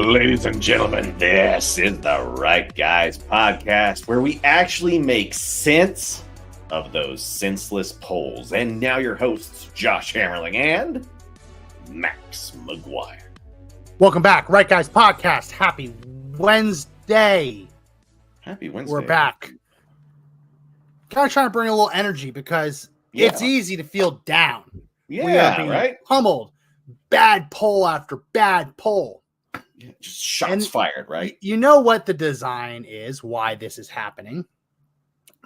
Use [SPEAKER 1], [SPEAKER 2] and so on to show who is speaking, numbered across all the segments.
[SPEAKER 1] Ladies and gentlemen, this is the Right Guys podcast where we actually make sense of those senseless polls. And now your hosts, Josh Hammerling and Max McGuire.
[SPEAKER 2] Welcome back, Right Guys podcast. Happy Wednesday.
[SPEAKER 1] Happy Wednesday.
[SPEAKER 2] We're back. Kind of trying to bring a little energy because it's easy to feel down.
[SPEAKER 1] Yeah,
[SPEAKER 2] we are being
[SPEAKER 1] right?
[SPEAKER 2] pummeled. Bad poll after bad poll.
[SPEAKER 1] Yeah, just shots fired, right?
[SPEAKER 2] You know what the design is, why this is happening.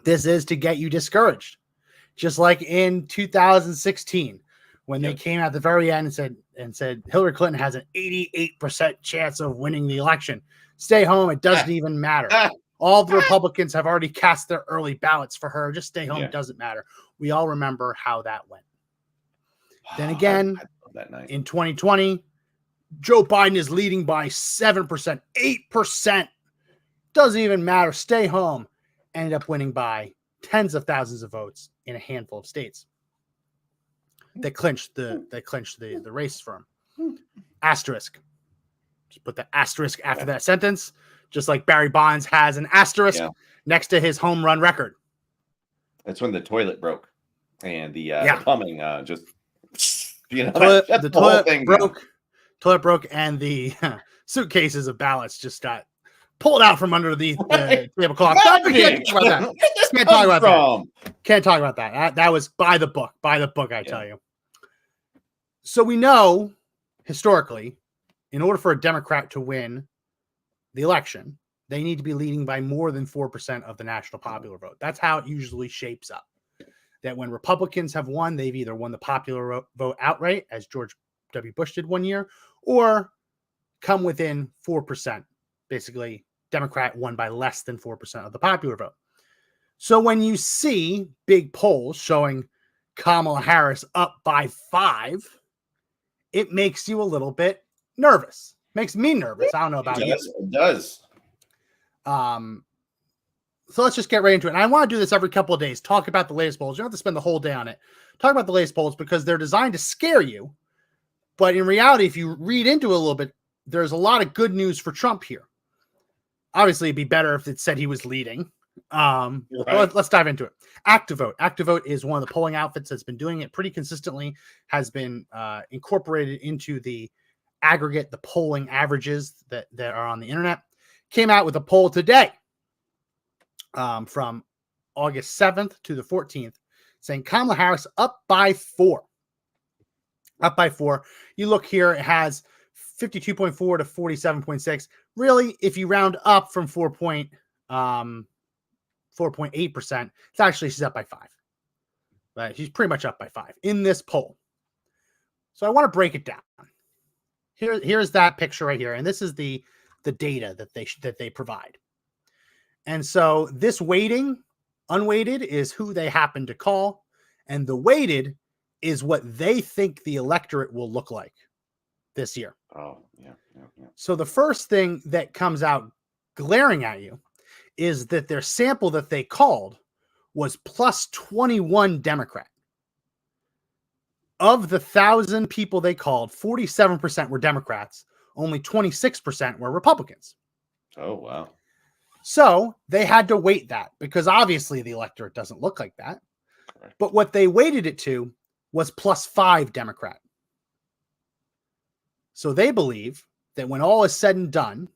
[SPEAKER 2] This is to get you discouraged. Just like in 2016, when they came at the very end and said Hillary Clinton has an 88% chance of winning the election. Stay home. It doesn't even matter. All the Republicans have already cast their early ballots for her. Just stay home. It doesn't matter. We all remember how that went. Then again,
[SPEAKER 1] I love that night.
[SPEAKER 2] In 2020, Joe Biden is leading by 7%, 8%. Doesn't even matter. Stay home. Ended up winning by tens of thousands of votes in a handful of states. They clinched the race for him. Asterisk. Just put the asterisk after that sentence, just like Barry Bonds has an asterisk next to his home run record.
[SPEAKER 1] That's when the toilet broke and the plumbing just,
[SPEAKER 2] the toilet broke. Toilet broke, and the suitcases of ballots just got pulled out from under the tablecloth. Can't talk about that. Can't talk about that. That was by the book. By the book, I tell you. So we know, historically, in order for a Democrat to win the election, they need to be leading by more than 4% of the national popular vote. That's how it usually shapes up. That when Republicans have won, they've either won the popular vote outright, as George W. Bush did one year, or come within 4%. Basically, Democrat won by less than 4% of the popular vote. So when you see big polls showing Kamala Harris up by 5, it makes you a little bit nervous. Makes me nervous. I don't know about you.
[SPEAKER 1] It does.
[SPEAKER 2] So let's just get right into it. And I want to do this every couple of days. Talk about the latest polls. You don't have to spend the whole day on it. Talk about the latest polls because they're designed to scare you. But in reality, if you read into it a little bit, there's a lot of good news for Trump here. Obviously, it'd be better if it said he was leading. Let's dive into it. Activote. Activote is one of the polling outfits that's been doing it pretty consistently, has been incorporated into the aggregate, the polling averages that are on the internet. Came out with a poll today from August 7th to the 14th saying Kamala Harris up by 4. Up by 4. You look here, it has 52.4 to 47.6. Really, if you round up from 4.8%, it's actually she's up by 5. But she's pretty much up by 5 in this poll. So I want to break it down. Here's that picture right here, and this is the data that they provide. And so this unweighted is who they happen to call, and the weighted is what they think the electorate will look like this year.
[SPEAKER 1] Oh, yeah.
[SPEAKER 2] So the first thing that comes out glaring at you is that their sample that they called was plus 21 Democrat. Of the 1,000 people they called, 47% were Democrats. Only 26% were Republicans.
[SPEAKER 1] Oh, wow.
[SPEAKER 2] So they had to weight that because obviously the electorate doesn't look like that.
[SPEAKER 1] Right.
[SPEAKER 2] But what they weighted it to was plus 5 Democrat. So they believe that when all is said and done,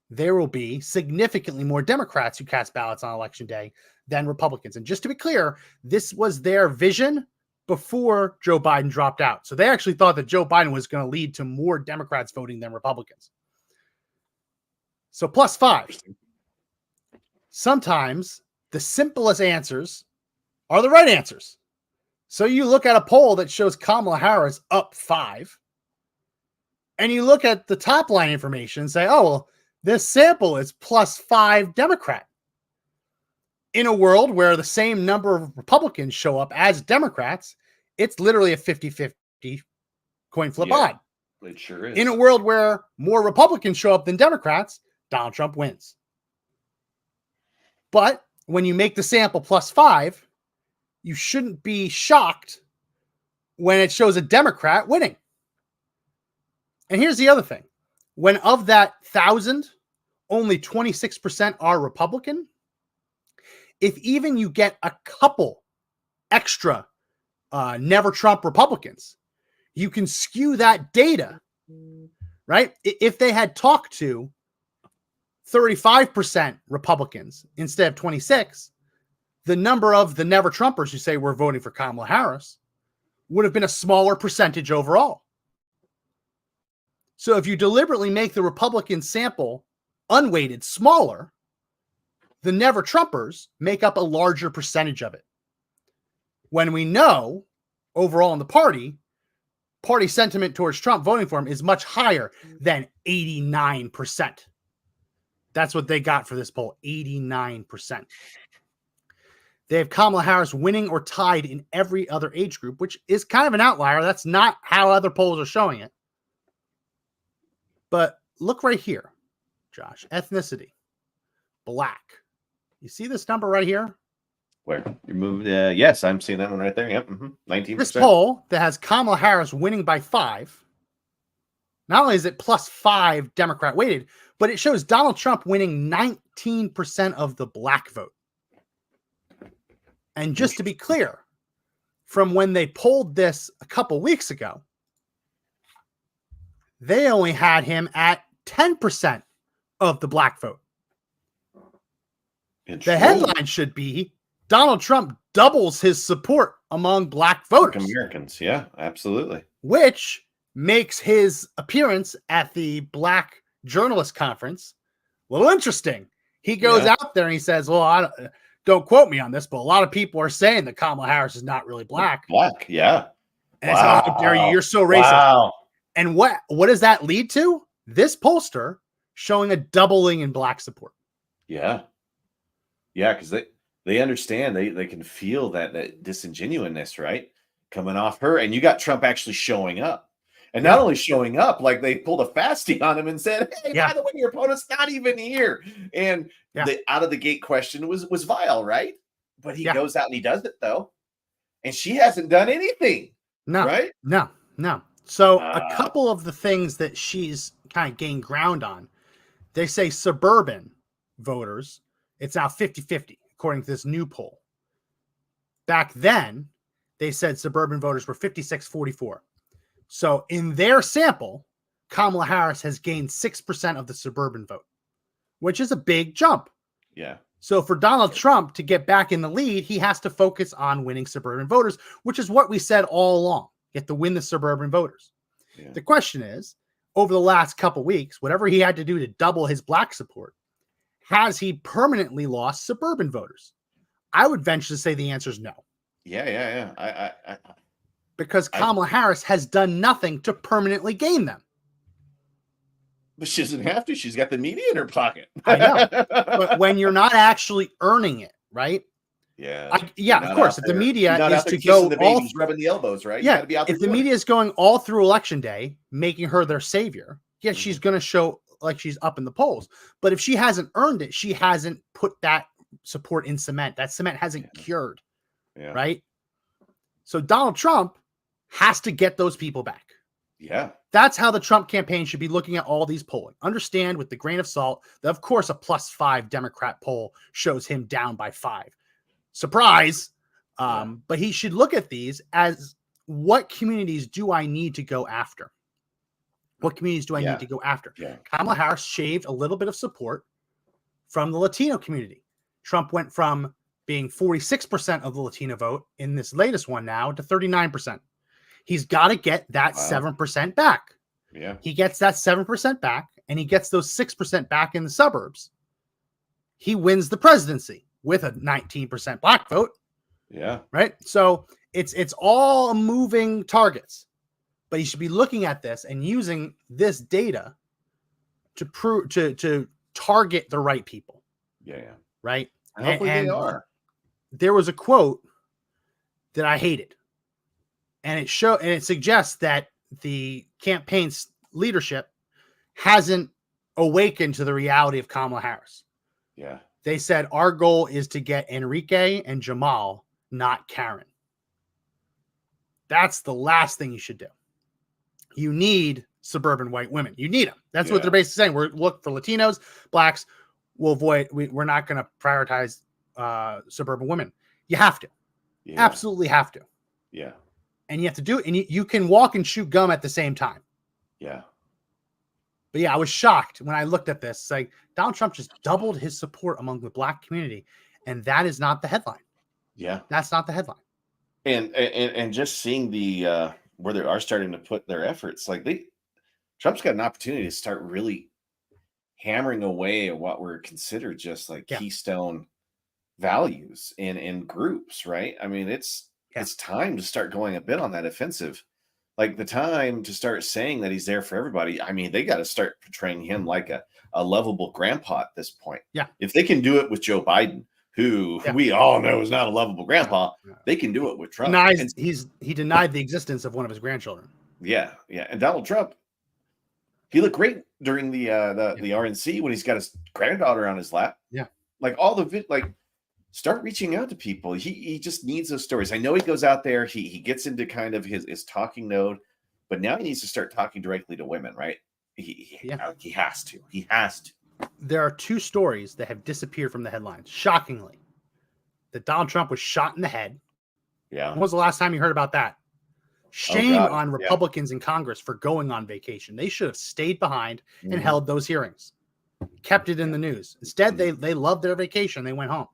[SPEAKER 2] there will be significantly more Democrats who cast ballots on election day than Republicans. And just to be clear, this was their vision before Joe Biden dropped out. So they actually thought that Joe Biden was going to lead to more Democrats voting than Republicans. So plus 5. Sometimes the simplest answers are the right answers. So you look at a poll that shows Kamala Harris up 5, and you look at the top line information and say, oh, well, this sample is plus 5 Democrat. In a world where the same number of Republicans show up as Democrats, it's literally a 50-50 coin flip odd.
[SPEAKER 1] It sure is.
[SPEAKER 2] In a world where more Republicans show up than Democrats, Donald Trump wins. But when you make the sample plus 5, you shouldn't be shocked when it shows a Democrat winning. And here's the other thing. when of that 1,000, only 26% are Republican, if even you get a couple extra Never Trump Republicans, you can skew that data, right? If they had talked to 35% Republicans instead of 26, the number of the Never Trumpers who say we're voting for Kamala Harris would have been a smaller percentage overall. So if you deliberately make the Republican sample unweighted smaller, the Never Trumpers make up a larger percentage of it. When we know overall in the party sentiment towards Trump voting for him is much higher than 89%. That's what they got for this poll, 89%. They have Kamala Harris winning or tied in every other age group, which is kind of an outlier. That's not how other polls are showing it. But look right here, Josh. Ethnicity, Black. You see this number right here?
[SPEAKER 1] Where you moved? Yes, I'm seeing that one right there. Yep, 19%.
[SPEAKER 2] This poll that has Kamala Harris winning by 5. Not only is it plus 5 Democrat weighted, but it shows Donald Trump winning 19% of the Black vote. And just to be clear, from when they polled this a couple weeks ago, they only had him at 10% of the Black vote. The headline should be Donald Trump doubles his support among Black voters.
[SPEAKER 1] Americans, yeah, absolutely.
[SPEAKER 2] Which makes his appearance at the Black Journalist Conference a little interesting. He goes out there and he says, well, don't quote me on this, but a lot of people are saying that Kamala Harris is not really Black.
[SPEAKER 1] Black, yeah.
[SPEAKER 2] And so, how dare you? You're so racist.
[SPEAKER 1] Wow.
[SPEAKER 2] And what does that lead to? This pollster showing a doubling in Black support.
[SPEAKER 1] Yeah. Yeah, because they understand, they can feel that disingenuousness, right? Coming off her. And you got Trump actually showing up. And not only showing up, like they pulled a fasting on him and said, hey, by the way, your opponent's not even here. And the out of the gate question was vile, right? But he goes out and he does it, though. And she hasn't done anything.
[SPEAKER 2] No,
[SPEAKER 1] right?
[SPEAKER 2] No. So a couple of the things that she's kind of gained ground on, they say suburban voters, it's now 50-50, according to this new poll. Back then, they said suburban voters were 56-44. So in their sample, Kamala Harris has gained 6% of the suburban vote, which is a big jump.
[SPEAKER 1] Yeah.
[SPEAKER 2] So for Donald Trump to get back in the lead, he has to focus on winning suburban voters, which is what we said all along. You have to win the suburban voters. Yeah. The question is, over the last couple weeks, whatever he had to do to double his Black support, has he permanently lost suburban voters? I would venture to say the answer is no.
[SPEAKER 1] Yeah.
[SPEAKER 2] Because Kamala Harris has done nothing to permanently gain them.
[SPEAKER 1] But she doesn't have to. She's got the media in her pocket.
[SPEAKER 2] I know. But when you're not actually earning it, right?
[SPEAKER 1] Yeah.
[SPEAKER 2] Of course. If the media is to go all
[SPEAKER 1] rubbing the elbows, right?
[SPEAKER 2] Yeah. If the media is going all through election day, making her their savior, she's going to show like she's up in the polls. But if she hasn't earned it, she hasn't put that support in cement. That cement hasn't cured. Yeah. Right. So Donald Trump has to get those people back.
[SPEAKER 1] Yeah.
[SPEAKER 2] That's how the Trump campaign should be looking at all these polling. Understand with the grain of salt that, of course, a +5 Democrat poll shows him down by 5. Surprise. But he should look at these as, what communities do I need to go after? What communities do I need to go after? Yeah. Kamala Harris shaved a little bit of support from the Latino community. Trump went from being 46% of the Latino vote in this latest one now to 39%. He's got to get that 7% back.
[SPEAKER 1] Yeah.
[SPEAKER 2] He gets that 7% back, and he gets those 6% back in the suburbs. He wins the presidency with a 19% Black vote.
[SPEAKER 1] Yeah.
[SPEAKER 2] Right. So it's all moving targets, but he should be looking at this and using this data to prove to target the right people.
[SPEAKER 1] Yeah.
[SPEAKER 2] Right.
[SPEAKER 1] And hopefully they are.
[SPEAKER 2] There was a quote that I hated, and it suggests that the campaign's leadership hasn't awakened to the reality of Kamala Harris.
[SPEAKER 1] Yeah.
[SPEAKER 2] They said, our goal is to get Enrique and Jamal, not Karen. That's the last thing you should do. You need suburban white women. You need them. That's what they're basically saying. We're look for Latinos, blacks. We'll avoid. We're not going to prioritize suburban women. You have to, absolutely have to.
[SPEAKER 1] Yeah,
[SPEAKER 2] and you have to do it, and you can walk and chew gum at the same time.
[SPEAKER 1] Yeah.
[SPEAKER 2] But yeah, I was shocked when I looked at this. It's like Donald Trump just doubled his support among the black community, and that is not the headline.
[SPEAKER 1] Yeah,
[SPEAKER 2] that's not the headline.
[SPEAKER 1] And just seeing the where they are starting to put their efforts, like Trump's got an opportunity to start really hammering away at what were considered just like keystone values in groups, right? I mean, it's time to start going a bit on that offensive. Like the time to start saying that he's there for everybody. I mean, they got to start portraying him like a lovable grandpa at this point.
[SPEAKER 2] Yeah.
[SPEAKER 1] If they can do it with Joe Biden, who we all know is not a lovable grandpa, they can do it with Trump.
[SPEAKER 2] He denied the existence of one of his grandchildren.
[SPEAKER 1] Yeah. And Donald Trump, he looked great during the RNC when he's got his granddaughter on his lap.
[SPEAKER 2] Yeah.
[SPEAKER 1] Like all the start reaching out to people. He just needs those stories. I know he goes out there, he gets into kind of his talking node, but now he needs to start talking directly to women, right? He has to. He has to.
[SPEAKER 2] There are two stories that have disappeared from the headlines, shockingly. That Donald Trump was shot in the head.
[SPEAKER 1] Yeah.
[SPEAKER 2] When was the last time you heard about that? Shame on Republicans in Congress for going on vacation. They should have stayed behind and held those hearings. Kept it in the news. Instead, they loved their vacation. They went home.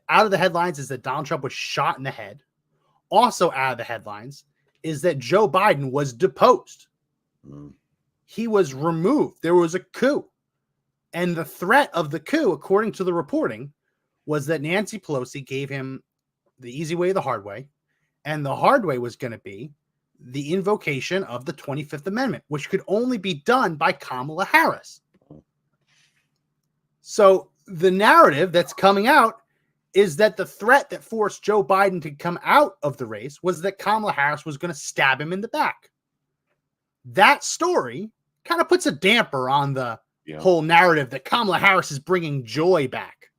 [SPEAKER 2] Out of the headlines is that Donald Trump was shot in the head. Also out of the headlines is that Joe Biden was deposed. He was removed. There was a coup. And the threat of the coup, according to the reporting, was that Nancy Pelosi gave him the easy way, the hard way. And the hard way was going to be the invocation of the 25th Amendment, which could only be done by Kamala Harris. So the narrative that's coming out is that the threat that forced Joe Biden to come out of the race was that Kamala Harris was going to stab him in the back. That story kind of puts a damper on the whole narrative that Kamala Harris is bringing joy back,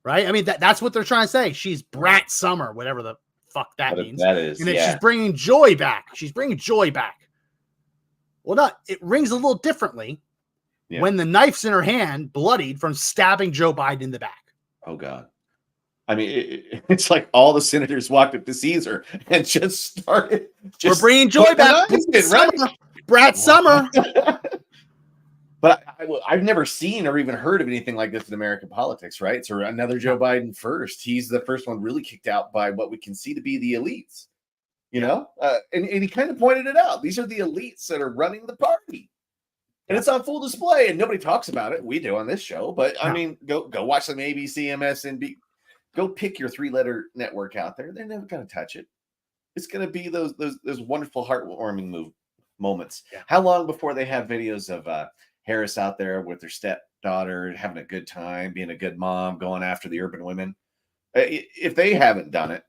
[SPEAKER 2] right? I mean, that's what they're trying to say. She's Brat Summer, whatever the fuck that means.
[SPEAKER 1] That is,
[SPEAKER 2] and that she's bringing joy back. She's bringing joy back. Well, it rings a little differently when the knife's in her hand, bloodied from stabbing Joe Biden in the back.
[SPEAKER 1] Oh, God. I mean, it's like all the senators walked up to Caesar and just started.
[SPEAKER 2] We're bringing joy back. Brat Summer.
[SPEAKER 1] But I've never seen or even heard of anything like this in American politics, right? So another Joe Biden first. He's the first one really kicked out by what we can see to be the elites, you know? And he kind of pointed it out. These are the elites that are running the party. And it's on full display, and nobody talks about it. We do on this show. But, I mean, go watch some ABC, MSNBC. Go pick your 3-letter network out there. They're never going to touch it. It's going to be those wonderful, heartwarming moments. Yeah. How long before they have videos of Harris out there with their stepdaughter having a good time, being a good mom, going after the urban women? If they haven't done it,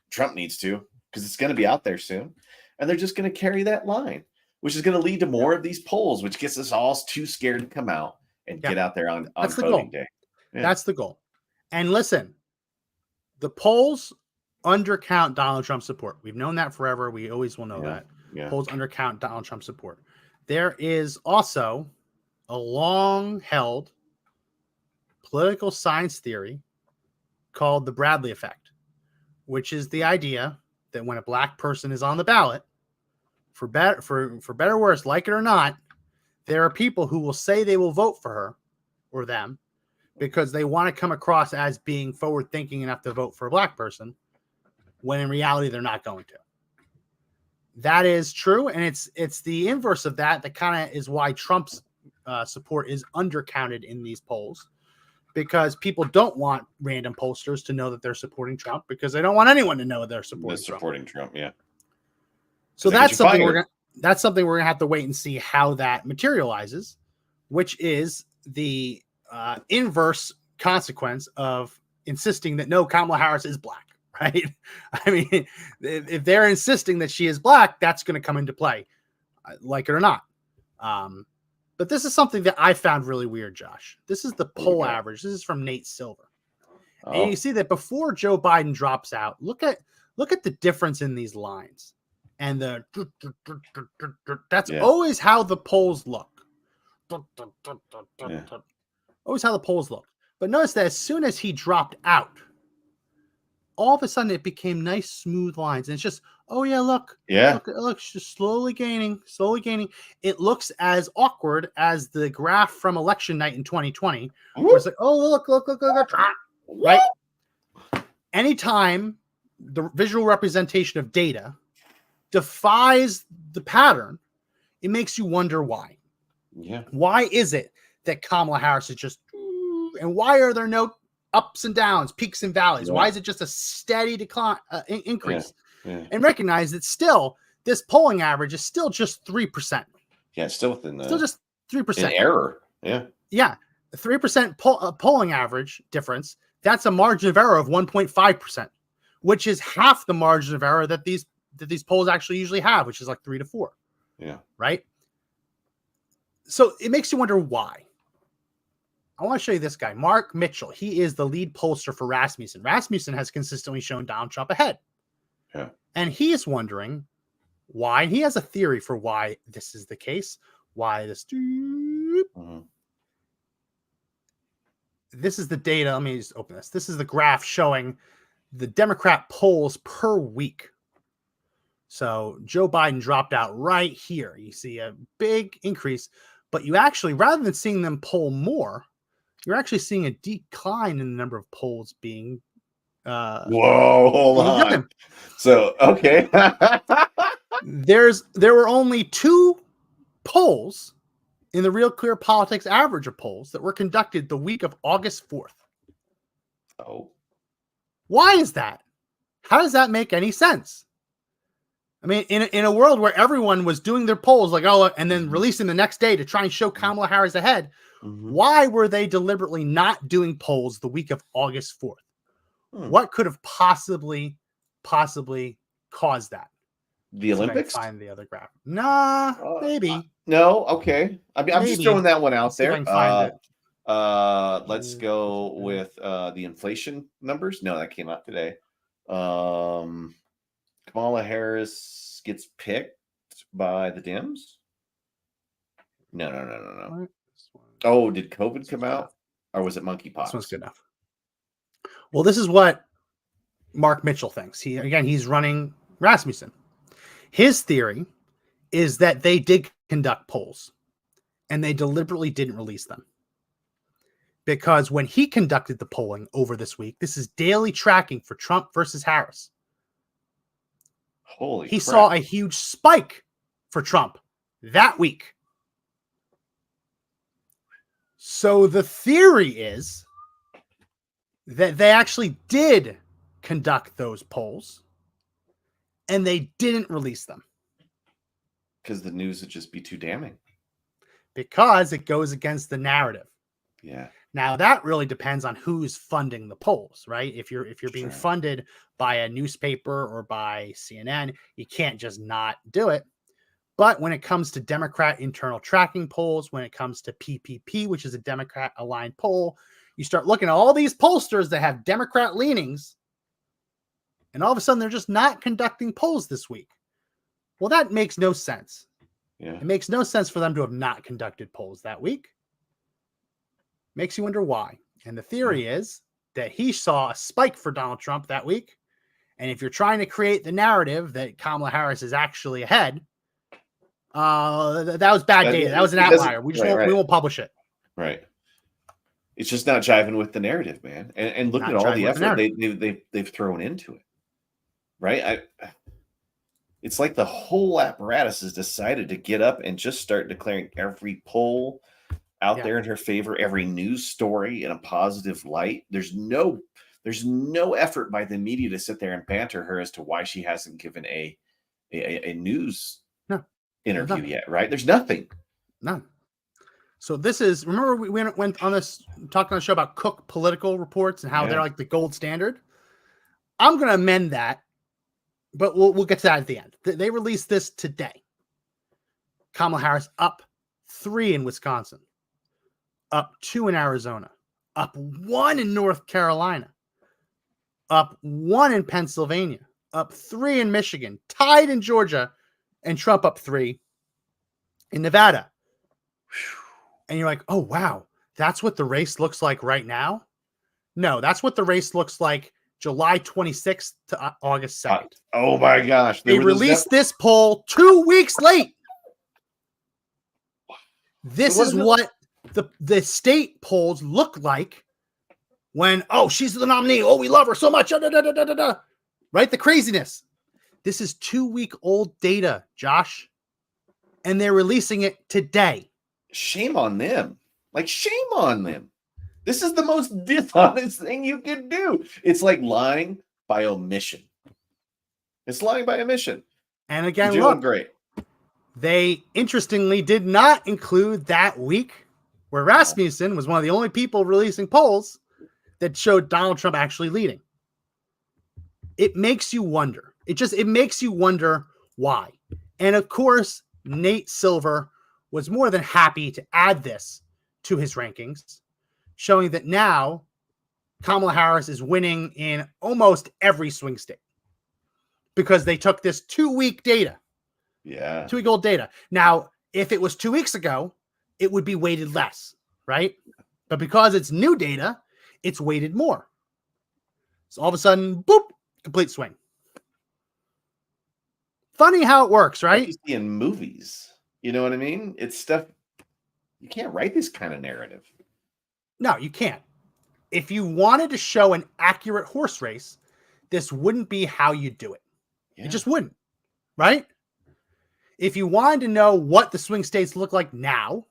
[SPEAKER 1] Trump needs to, because it's going to be out there soon. And they're just going to carry that line, which is going to lead to more of these polls, which gets us all too scared to come out and get out there on voting day.
[SPEAKER 2] Yeah. That's the goal. And listen, the polls undercount Donald Trump's support. We've known that forever. We always will know that. Yeah. Polls undercount Donald Trump's support. There is also a long-held political science theory called the Bradley effect, which is the idea that when a black person is on the ballot, for better or worse, like it or not, there are people who will say they will vote for her or them because they want to come across as being forward-thinking enough to vote for a black person, when in reality they're not going to. That is true, and it's the inverse of that kind of is why Trump's support is undercounted in these polls, because people don't want random pollsters to know that they're supporting Trump, because they don't want anyone to know they're supporting Trump. Yeah. So that's something we're gonna have to wait and see how that materializes, which is the inverse consequence of insisting that no, Kamala Harris is black, right? I mean, if they're insisting that she is black, that's going to come into play, like it or not. But this is something that I found really weird, Josh. This is the poll average. This is from Nate Silver. And you see that before Joe Biden drops out, look at the difference in these lines. and that's always how the polls look.
[SPEAKER 1] Yeah.
[SPEAKER 2] Always how the polls look. But notice that as soon as he dropped out, all of a sudden it became nice, smooth lines. And it's just, oh yeah, look, it's just slowly gaining. It looks as awkward as the graph from election night in 2020, where it's like, oh, look, right? Anytime the visual representation of data defies the pattern, it makes you wonder why.
[SPEAKER 1] Yeah.
[SPEAKER 2] Why is it that Kamala Harris is just, and why are there no ups and downs, peaks and valleys? Yeah. Why is it just a steady decline, increase?
[SPEAKER 1] Yeah.
[SPEAKER 2] And recognize that still this polling average is still just 3%.
[SPEAKER 1] Yeah, it's still within
[SPEAKER 2] still just 3%
[SPEAKER 1] error. Yeah.
[SPEAKER 2] Yeah. The 3% polling average difference, that's a margin of error of 1.5%, which is half the margin of error that these polls actually usually have, which is like 3 to 4.
[SPEAKER 1] Yeah.
[SPEAKER 2] Right. So it makes you wonder why. I want to show you this guy, Mark Mitchell. He is the lead pollster for Rasmussen. Rasmussen has consistently shown Donald Trump ahead.
[SPEAKER 1] Yeah.
[SPEAKER 2] And he is wondering why. And he has a theory for why this is the case. Why this. Mm-hmm. This is the data. Let me just open this. This is the graph showing the Democrat polls per week. So Joe Biden dropped out right here. You see a big increase, but you actually, rather than seeing them poll more, you're actually seeing a decline in the number of polls being.
[SPEAKER 1] Whoa, hold on. So, okay.
[SPEAKER 2] There were only 2 polls in the Real Clear Politics average of polls that were conducted the week of August 4th.
[SPEAKER 1] Oh.
[SPEAKER 2] Why is that? How does that make any sense? I mean, in a world where everyone was doing their polls like, oh, and then releasing the next day to try and show Kamala Harris ahead, why were they deliberately not doing polls the week of August 4th? What could have possibly caused that?
[SPEAKER 1] The Olympics?
[SPEAKER 2] Find the other graph. Nah, maybe.
[SPEAKER 1] No, okay. I mean, I'm just throwing that one out there. Let's go with the inflation numbers. No, that came out today. Kamala Harris gets picked by the Dems? No. Oh, did COVID come out? Or was it monkeypox?
[SPEAKER 2] This one's good enough. Well, this is what Mark Mitchell thinks. He's running Rasmussen. His theory is that they did conduct polls and they deliberately didn't release them. Because when he conducted the polling over this week, this is daily tracking for Trump versus Harris.
[SPEAKER 1] Holy
[SPEAKER 2] He
[SPEAKER 1] crap.
[SPEAKER 2] saw a huge spike for Trump that week. So the theory is that they actually did conduct those polls and they didn't release them.
[SPEAKER 1] Because the news would just be too damning.
[SPEAKER 2] Because it goes against the narrative.
[SPEAKER 1] Yeah.
[SPEAKER 2] Now that really depends on who's funding the polls, right? If you're being funded by a newspaper or by CNN, you can't just not do it. But when it comes to Democrat internal tracking polls, when it comes to PPP, which is a Democrat aligned poll, you start looking at all these pollsters that have Democrat leanings, and all of a sudden they're just not conducting polls this week. Well, that makes no sense.
[SPEAKER 1] Yeah.
[SPEAKER 2] It makes no sense for them to have not conducted polls that week. Makes you wonder why. And the theory is that he saw a spike for Donald Trump that week. And if you're trying to create the narrative that Kamala Harris is actually ahead, that was bad data. That was an outlier. We won't publish it.
[SPEAKER 1] Right. It's just not jiving with the narrative, man. And look at all the effort they've thrown into it. Right? It's like the whole apparatus has decided to get up and just start declaring every poll out there in her favor, every news story in a positive light. There's no effort by the media to sit there and banter her as to why she hasn't given a news interview yet, right? There's nothing.
[SPEAKER 2] None. So this is, remember we went on this, talking on the show about Cook political reports and how they're like the gold standard. I'm going to amend that, but we'll get to that at the end. They released this today. Kamala Harris up 3 in Wisconsin, up 2 in Arizona, up 1 in North Carolina, up 1 in Pennsylvania, up 3 in Michigan, tied in Georgia, and Trump up 3 in Nevada. And you're like, oh, wow, that's what the race looks like right now? No, that's what the race looks like July 26th to August 2nd.
[SPEAKER 1] Oh, my gosh.
[SPEAKER 2] They released this poll 2 weeks late. This is what the state polls look like when, oh, she's the nominee. Oh, we love her so much. Right? The craziness. This is 2-week-old data, Josh. And they're releasing it today.
[SPEAKER 1] Shame on them. Like, shame on them. This is the most dishonest thing you can do. It's like lying by omission. It's lying by omission.
[SPEAKER 2] And again,
[SPEAKER 1] you're doing great.
[SPEAKER 2] They interestingly did not include that week where Rasmussen was one of the only people releasing polls that showed Donald Trump actually leading. It makes you wonder. It makes you wonder why. And of course, Nate Silver was more than happy to add this to his rankings, showing that now Kamala Harris is winning in almost every swing state because they took this 2-week data.
[SPEAKER 1] Yeah.
[SPEAKER 2] 2-week-old data. Now, if it was 2 weeks ago, it would be weighted less, right? But because it's new data, it's weighted more. So all of a sudden, boop, complete swing. Funny how it works, right?
[SPEAKER 1] Like you see in movies. You know what I mean? It's stuff you can't write this kind of narrative.
[SPEAKER 2] No, you can't. If you wanted to show an accurate horse race, this wouldn't be how you do it. Yeah. It just wouldn't, right? If you wanted to know what the swing states look like now,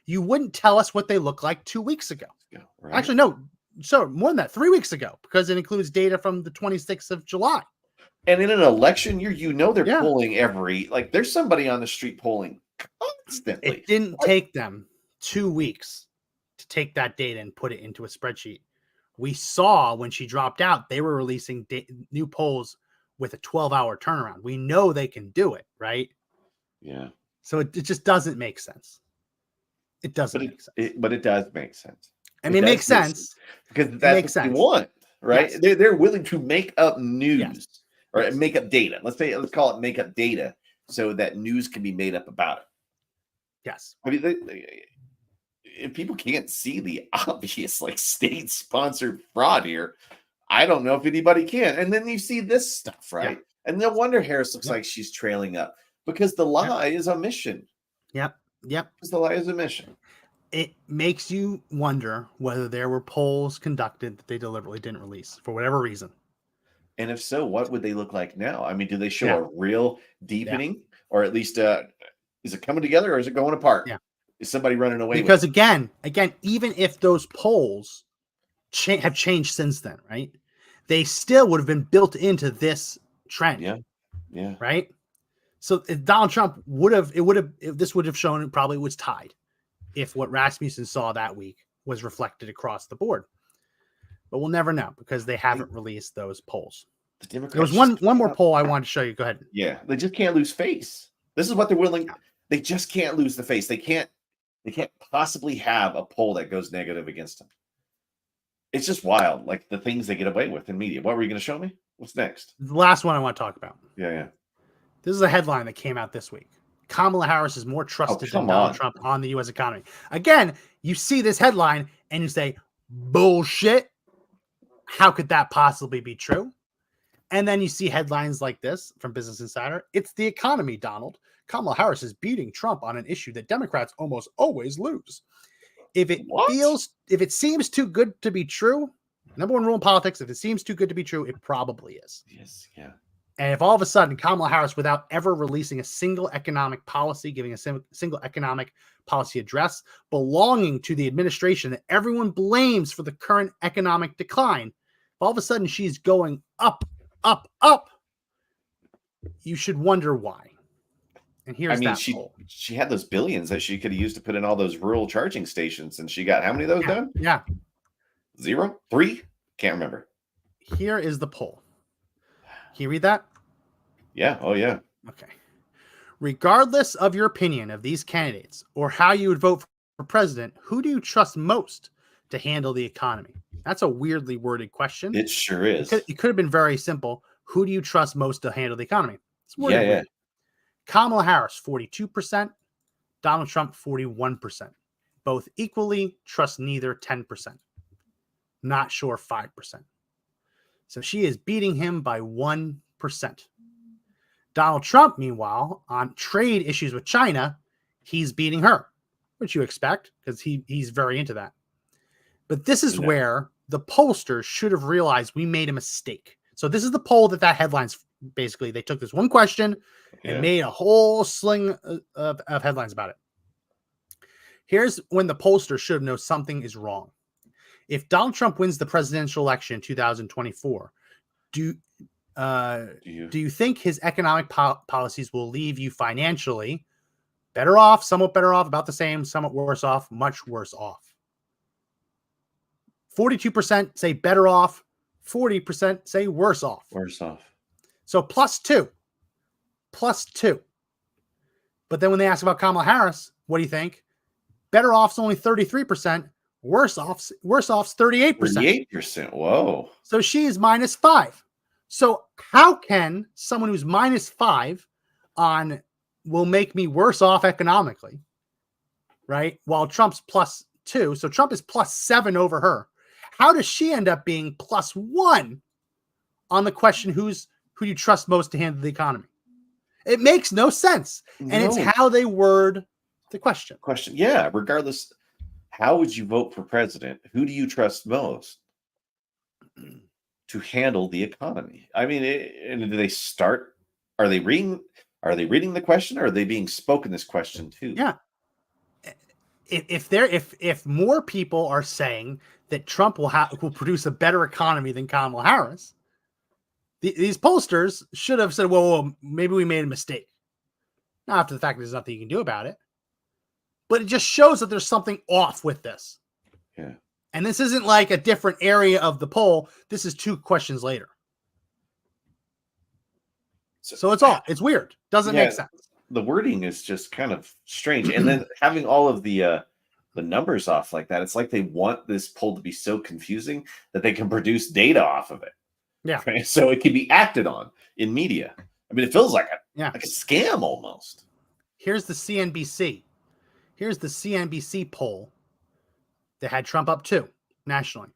[SPEAKER 2] you wouldn't tell us what they look like 2 weeks ago. Yeah, right. Actually, no. So more than that, 3 weeks ago, because it includes data from the 26th of July.
[SPEAKER 1] And in an election year, they're polling there's somebody on the street polling constantly.
[SPEAKER 2] It didn't take them 2 weeks to take that data and put it into a spreadsheet. We saw when she dropped out, they were releasing new polls with a 12-hour turnaround. We know they can do it, right?
[SPEAKER 1] Yeah.
[SPEAKER 2] So it just doesn't make sense. It doesn't make sense.
[SPEAKER 1] But it does make sense.
[SPEAKER 2] I mean, it makes sense.
[SPEAKER 1] Because that's what you want, right? Yes. They're willing to make up news or make up data. Let's call it make up data so that news can be made up about it.
[SPEAKER 2] Yes.
[SPEAKER 1] I mean, if people can't see the obvious state-sponsored fraud here, I don't know if anybody can. And then you see this stuff, right? Yeah. And no wonder Harris looks like she's trailing up because the lie is omission.
[SPEAKER 2] Yep.
[SPEAKER 1] Because the lie is omission.
[SPEAKER 2] It makes you wonder whether there were polls conducted that they deliberately didn't release for whatever reason.
[SPEAKER 1] And if so, what would they look like now? I mean, do they show a real deepening or at least is it coming together or is it going apart?
[SPEAKER 2] Yeah.
[SPEAKER 1] Is somebody running away?
[SPEAKER 2] Because again, even if those polls have changed since then, right? They still would have been built into this trend.
[SPEAKER 1] Yeah.
[SPEAKER 2] Right. So if Donald Trump this would have shown it probably was tied if what Rasmussen saw that week was reflected across the board. But we'll never know because they haven't released those polls.
[SPEAKER 1] The Democrats
[SPEAKER 2] there was one more poll I wanted to show you. Go ahead.
[SPEAKER 1] Yeah. They just can't lose face. This is what they're willing. They just can't lose the face. They can't possibly have a poll that goes negative against them. It's just wild. Like the things they get away with in media. What were you going to show me? What's next?
[SPEAKER 2] The last one I want to talk about.
[SPEAKER 1] Yeah.
[SPEAKER 2] This is a headline that came out this week. Kamala Harris is more trusted than Donald Trump on the U.S. economy. Again, you see this headline and you say, bullshit. How could that possibly be true? And then you see headlines like this from Business Insider. It's the economy, Donald. Kamala Harris is beating Trump on an issue that Democrats almost always lose. If it seems too good to be true, number one rule in politics, if it seems too good to be true, it probably is.
[SPEAKER 1] Yes, yeah.
[SPEAKER 2] And if all of a sudden Kamala Harris, without ever releasing a single economic policy, giving a single economic policy address belonging to the administration that everyone blames for the current economic decline, if all of a sudden she's going up, up, up, you should wonder why. And here's
[SPEAKER 1] she had those billions that she could have used to put in all those rural charging stations, and she got how many of those done?
[SPEAKER 2] Yeah.
[SPEAKER 1] 0? 3? Can't remember.
[SPEAKER 2] Here is the poll. Can you read that?
[SPEAKER 1] Yeah. Oh, yeah.
[SPEAKER 2] Okay. Regardless of your opinion of these candidates or how you would vote for president, who do you trust most to handle the economy? That's a weirdly worded question.
[SPEAKER 1] It sure is.
[SPEAKER 2] It could have been very simple. Who do you trust most to handle the economy? It's
[SPEAKER 1] Yeah.
[SPEAKER 2] Kamala Harris, 42%. Donald Trump, 41%. Both equally, trust neither, 10%. Not sure, 5%. So she is beating him by 1%. Donald Trump, meanwhile, on trade issues with China, he's beating her, which you expect because he's very into that. But this is where the pollsters should have realized we made a mistake. So this is the poll that headlines, basically, they took this one question and made a whole sling of headlines about it. Here's when the pollsters should have known something is wrong. If Donald Trump wins the presidential election in 2024, do you think his economic policies will leave you financially better off, somewhat better off, about the same, somewhat worse off, much worse off? 42% say better off, 40% say worse off.
[SPEAKER 1] Worse off.
[SPEAKER 2] So plus two. But then when they ask about Kamala Harris, what do you think? Better off's only 33%. Worse off's 38%.
[SPEAKER 1] 38%. Whoa.
[SPEAKER 2] So she is -5. So how can someone who's -5 on will make me worse off economically, right? While Trump's +2. So Trump is +7 over her. How does she end up being +1 on the question who you trust most to handle the economy? It makes no sense. And it's how they word the question.
[SPEAKER 1] Yeah. Regardless, how would you vote for president? Who do you trust most to handle the economy? I mean, and do they start? Are they reading the question, or are they being spoken this question too?
[SPEAKER 2] Yeah. If more people are saying that Trump will produce a better economy than Kamala Harris, these pollsters should have said, well, maybe we made a mistake. Now, after the fact, there's nothing you can do about it. But it just shows that there's something off with this.
[SPEAKER 1] Yeah.
[SPEAKER 2] And this isn't like a different area of the poll. This is 2 questions later. So it's weird. Doesn't make sense.
[SPEAKER 1] The wording is just kind of strange. And then having all of the numbers off like that, it's like they want this poll to be so confusing that they can produce data off of it.
[SPEAKER 2] Yeah.
[SPEAKER 1] Right? So it can be acted on in media. I mean, it feels like a scam almost.
[SPEAKER 2] Here's the CNBC. Here's the CNBC poll that had Trump up 2 nationally.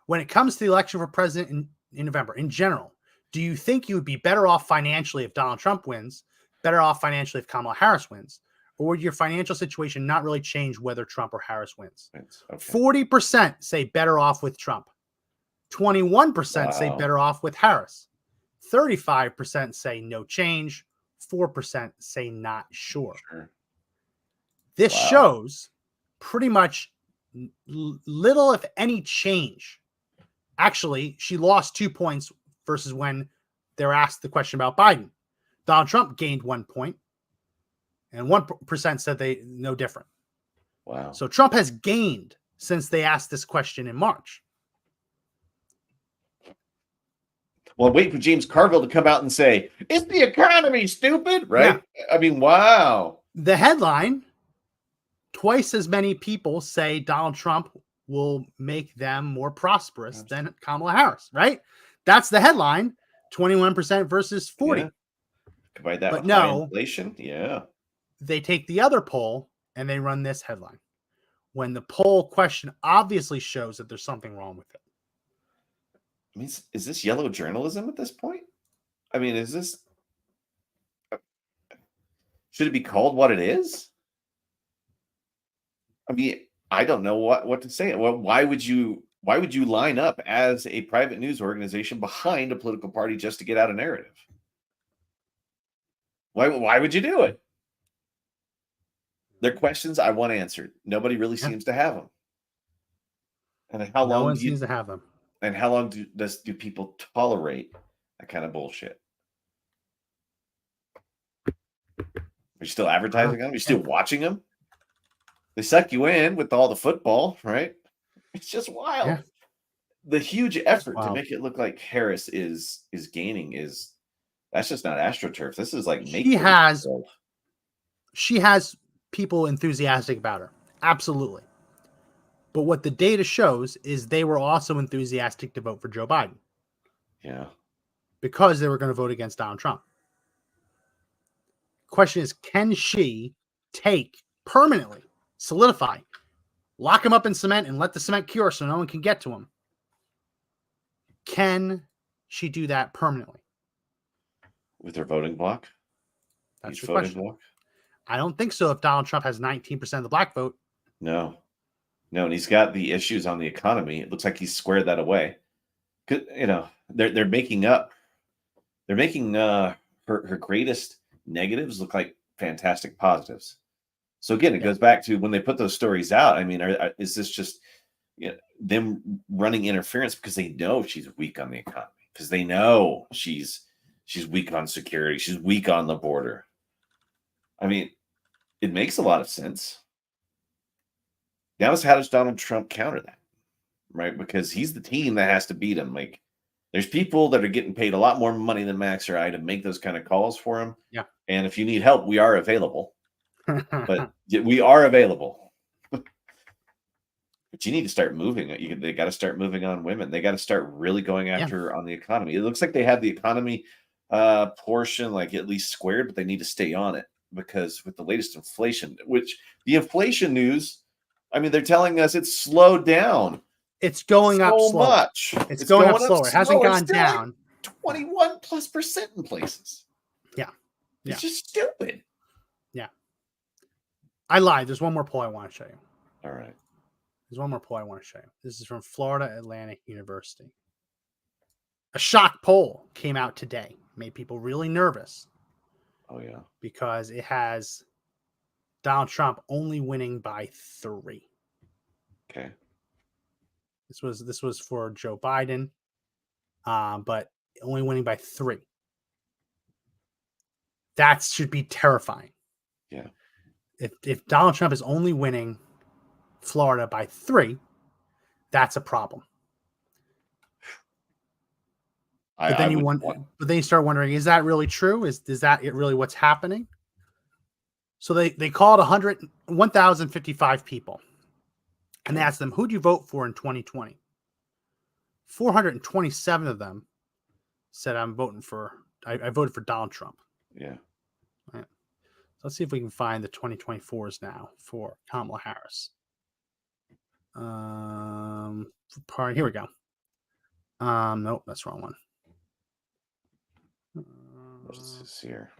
[SPEAKER 2] When it comes to the election for president in November, in general, do you think you would be better off financially if Donald Trump wins, better off financially if Kamala Harris wins, or would your financial situation not really change whether Trump or Harris wins? Okay. 40% say better off with Trump. 21% say better off with Harris. 35% say no change. 4% say not sure. This shows pretty much little, if any, change. Actually, she lost 2 points versus when they're asked the question about Biden. Donald Trump gained 1 point, and 1% said they no different.
[SPEAKER 1] Wow.
[SPEAKER 2] So Trump has gained since they asked this question in March.
[SPEAKER 1] Well, I'm waiting for James Carville to come out and say, it's the economy, stupid, right? Yeah. I mean, wow.
[SPEAKER 2] The headline, twice as many people say Donald Trump will make them more prosperous than Kamala Harris, right? That's the headline, 21% versus 40.
[SPEAKER 1] Yeah. Combine that with high inflation. Yeah.
[SPEAKER 2] They take the other poll and they run this headline. When the poll question obviously shows that there's something wrong with it.
[SPEAKER 1] I mean, is this yellow journalism at this point? I mean, should it be called what it is? I mean, I don't know what to say. Well, why would you line up as a private news organization behind a political party just to get out a narrative? Why would you do it? They're questions I want answered. Nobody really seems to have them. And how long
[SPEAKER 2] no one seems to have them?
[SPEAKER 1] And how long do people tolerate that kind of bullshit? Are you still advertising them? Are you still watching them? They suck you in with all the football, right? It's just wild. Yeah. The huge effort to make it look like Harris is gaining that's just not AstroTurf. This is like
[SPEAKER 2] she has people enthusiastic about her. Absolutely. But what the data shows is they were also enthusiastic to vote for Joe Biden.
[SPEAKER 1] Yeah.
[SPEAKER 2] because they were going to vote against Donald Trump. Question is, can she take permanently, solidify, lock him up in cement and let the cement cure so no one can get to him? Can she do that permanently?
[SPEAKER 1] With her voting bloc?
[SPEAKER 2] That's the question. Bloc? I don't think so if Donald Trump has 19% of the black vote.
[SPEAKER 1] No, and he's got the issues on the economy. It looks like he's squared that away. You know, they're making up. They're making her greatest negatives look like fantastic positives. So again, it goes back to when they put those stories out. I mean, is this just them running interference because they know she's weak on the economy, because they know she's weak on security, she's weak on the border? I mean, it makes a lot of sense. Now, how does Donald Trump counter that? Right? Because he's the team that has to beat him. Like, there's people that are getting paid a lot more money than Max or I to make those kind of calls for him.
[SPEAKER 2] Yeah.
[SPEAKER 1] And if you need help, we are available. But we are available. But you need to start moving. They got to start moving on women. They got to start really going after on the economy. It looks like they have the economy portion like at least squared, but they need to stay on it, because with the latest inflation, which the inflation news, I mean, they're telling us it's slowed down.
[SPEAKER 2] It's going up slow.
[SPEAKER 1] Much.
[SPEAKER 2] It's going up slower. It hasn't gone down.
[SPEAKER 1] Like 21+% in places.
[SPEAKER 2] Yeah.
[SPEAKER 1] It's just stupid.
[SPEAKER 2] Yeah. I lied. There's one more poll I want to show you.
[SPEAKER 1] All right.
[SPEAKER 2] There's one more poll I want to show you. This is from Florida Atlantic University. A shock poll came out today. Made people really nervous.
[SPEAKER 1] Oh, yeah.
[SPEAKER 2] Because it has Donald Trump only winning by 3.
[SPEAKER 1] Okay.
[SPEAKER 2] This was for Joe Biden, but only winning by 3. That should be terrifying.
[SPEAKER 1] Yeah.
[SPEAKER 2] If Donald Trump is only winning Florida by 3, that's a problem. But then you start wondering, is that really true? Is that really what's happening? So they called 1,055 people and they asked them, who'd you vote for in 2020? 427 of them said, I voted for Donald Trump.
[SPEAKER 1] Yeah.
[SPEAKER 2] Right. So let's see if we can find the 2024s now for Kamala Harris. Here we go. Nope, that's the wrong one.
[SPEAKER 1] What's this here?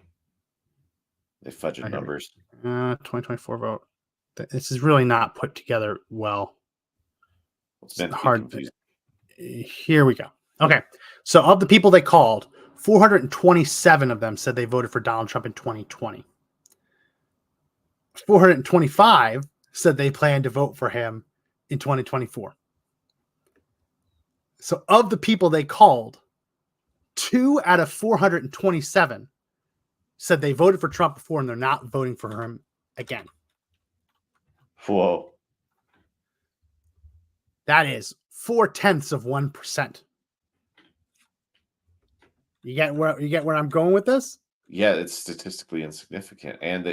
[SPEAKER 1] They fudged numbers.
[SPEAKER 2] 2024 vote. This is really not put together well.
[SPEAKER 1] It's hard.
[SPEAKER 2] Here we go. Okay. So of the people they called, 427 of them said they voted for Donald Trump in 2020. 425 said they planned to vote for him in 2024. So of the people they called, 2 out of 427 said they voted for Trump before and they're not voting for him again.
[SPEAKER 1] Whoa.
[SPEAKER 2] That is 0.4%. You get where I'm going with this?
[SPEAKER 1] Yeah, it's statistically insignificant. And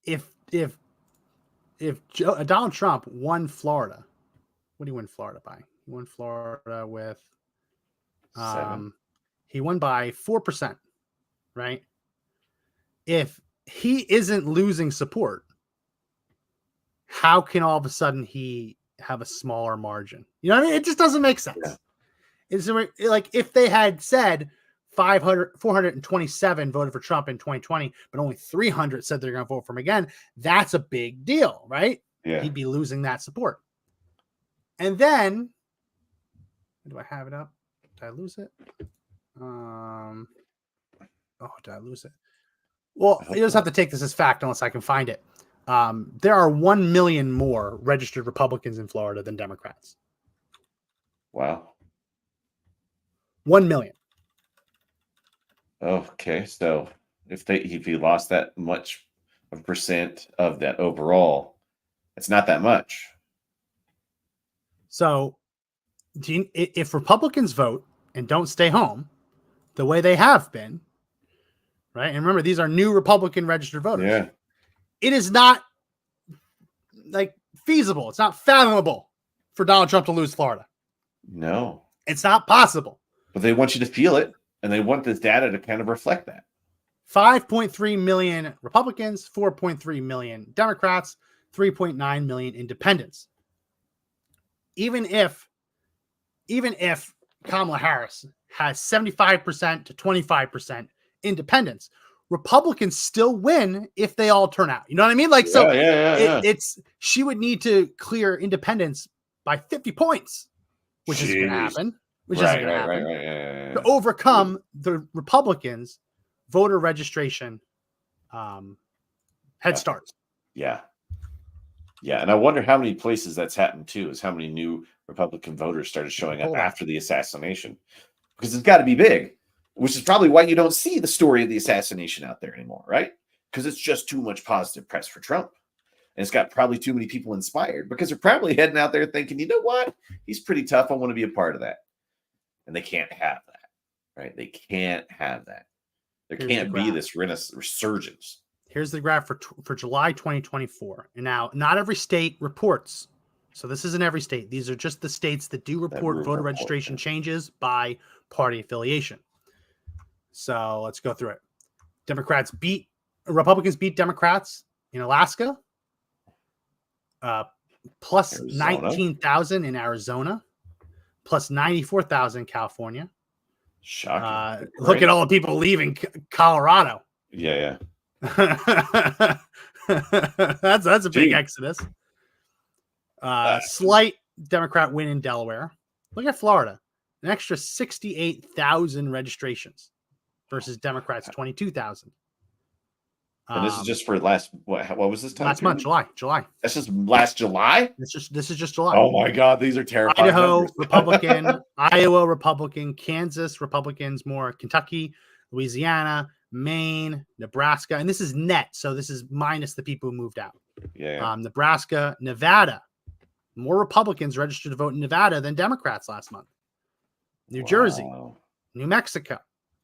[SPEAKER 2] if Donald Trump won Florida, what did he win Florida by? He won Florida with
[SPEAKER 1] 7.
[SPEAKER 2] He won by 4%, right? If he isn't losing support, how can all of a sudden he have a smaller margin? You know what I mean? It just doesn't make sense. Yeah. It's like if they had said 427 voted for Trump in 2020, but only 300 said they're going to vote for him again, that's a big deal, right?
[SPEAKER 1] Yeah.
[SPEAKER 2] He'd be losing that support. And then, do I have it up? Did I lose it? Did I lose it? Well, you just have to take this as fact unless I can find it. There are 1 million more registered Republicans in Florida than Democrats.
[SPEAKER 1] Wow.
[SPEAKER 2] 1 million.
[SPEAKER 1] Okay, so if he lost that much of percent of that overall, it's not that much.
[SPEAKER 2] So, if Republicans vote and don't stay home the way they have been, right? And remember, these are new Republican registered voters.
[SPEAKER 1] Yeah.
[SPEAKER 2] It is not feasible. It's not fathomable for Donald Trump to lose Florida.
[SPEAKER 1] No.
[SPEAKER 2] It's not possible.
[SPEAKER 1] But they want you to feel it, and they want this data to kind of reflect that.
[SPEAKER 2] 5.3 million Republicans, 4.3 million Democrats, 3.9 million independents. Even if Kamala Harris has 75% to 25% independents, Republicans still win if they all turn out. You know what I mean? Like, so it's she would need to clear independents by 50 points, which isn't going to happen. Which isn't going to happen to overcome the Republicans' voter registration head start.
[SPEAKER 1] Yeah. And I wonder how many places that's happened too, is how many new Republican voters started showing up after the assassination, because it's got to be big, which is probably why you don't see the story of the assassination out there anymore, right? Because it's just too much positive press for Trump. And it's got probably too many people inspired, because they're probably heading out there thinking, you know what? He's pretty tough. I want to be a part of that. And they can't have that, right? They can't have that. There can't be this resurgence.
[SPEAKER 2] Here's the graph for July 2024. And now, not every state reports. So this isn't every state. These are just the states that do report voter registration changes by party affiliation. So let's go through it. Republicans beat Democrats in Alaska, plus 19,000 in Arizona, plus 94,000 in California.
[SPEAKER 1] Shocking.
[SPEAKER 2] Look at all the people leaving Colorado.
[SPEAKER 1] Yeah.
[SPEAKER 2] that's a big exodus. Slight Democrat win in Delaware. Look at Florida, an extra 68,000 registrations versus Democrats 22,000.
[SPEAKER 1] And this is just for what was this time?
[SPEAKER 2] Last month, July.
[SPEAKER 1] That's just last July?
[SPEAKER 2] This is just July.
[SPEAKER 1] Oh my God, these are terrifying.
[SPEAKER 2] Idaho, Republican, Iowa, Republican, Kansas, Republicans, more Kentucky, Louisiana, Maine, Nebraska, and this is net, so this is minus the people who moved out.
[SPEAKER 1] Yeah.
[SPEAKER 2] Nebraska, Nevada, more Republicans registered to vote in Nevada than Democrats last month. New Jersey, New Mexico,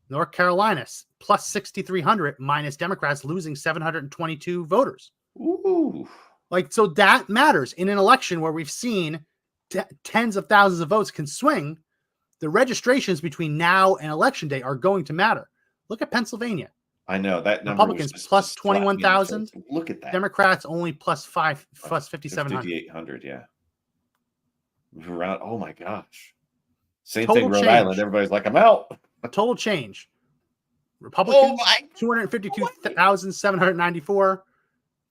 [SPEAKER 2] North Carolina, plus 6,300, minus Democrats losing 722 voters.
[SPEAKER 1] Ooh.
[SPEAKER 2] Like, so that matters in an election where we've seen tens of thousands of votes can swing. The registrations between now and election day are going to matter. Look at Pennsylvania.
[SPEAKER 1] I know that number.
[SPEAKER 2] Republicans plus 21,000.
[SPEAKER 1] Look at that.
[SPEAKER 2] Democrats only plus 5,700.
[SPEAKER 1] 5,800. Yeah. Around. Oh my gosh. Same
[SPEAKER 2] Total
[SPEAKER 1] thing. Rhode
[SPEAKER 2] change.
[SPEAKER 1] Island. Everybody's like, I'm out.
[SPEAKER 2] A total change. Republicans 252,794.